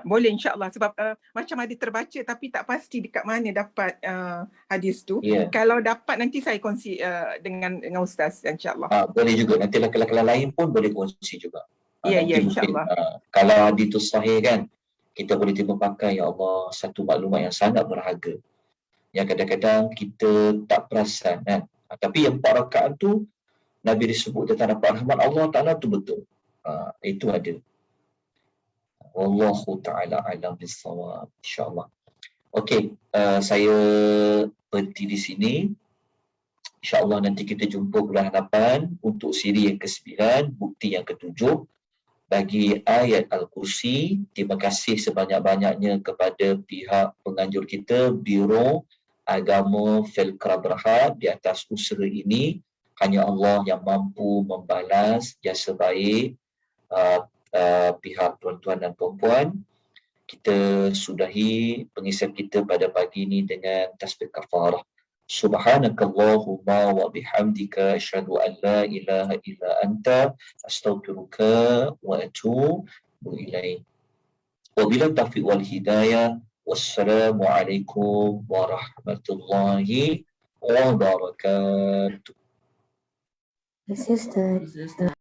Boleh insya-Allah, sebab macam ada terbaca tapi tak pasti dekat mana dapat hadis tu. Yeah. Kalau dapat nanti saya kongsi dengan Ustaz insya-Allah. Boleh juga, nanti kelas lain pun boleh kongsi juga. Ya insya-Allah. Kalau hadis tu sahih kan, kita boleh tiba pakai, ya Allah, satu maklumat yang sangat berharga. Yang kadang-kadang kita tak perasan kan. Tapi yang 4 rakaat tu Nabi disebut tentang dapat rahmat Allah Ta'ala tu betul. Itu ada. Wallahu ta'ala alam bissawab, insya-Allah. Okey, saya berhenti di sini. Insya-Allah nanti kita jumpa bulan hadapan untuk siri yang ke-9, bukti yang ke-7 bagi ayat Al-Kursi. Terima kasih sebanyak-banyaknya kepada pihak penganjur kita, Biro agama Felkra Berhad di atas usaha ini. Hanya Allah yang mampu membalas jasa baik pihak tuan-tuan dan puan-puan. Kita sudahi pengisian kita pada pagi ini dengan tasbih kafarah. Subhanakallahumma wa bihamdika asyhadu an la ilaha illa anta astaghfiruka wa atubu ilaik. Wabillahi taufiq wal hidayah. Wassalamualaikum warahmatullahi wabarakatuh. Yes, Ustaz.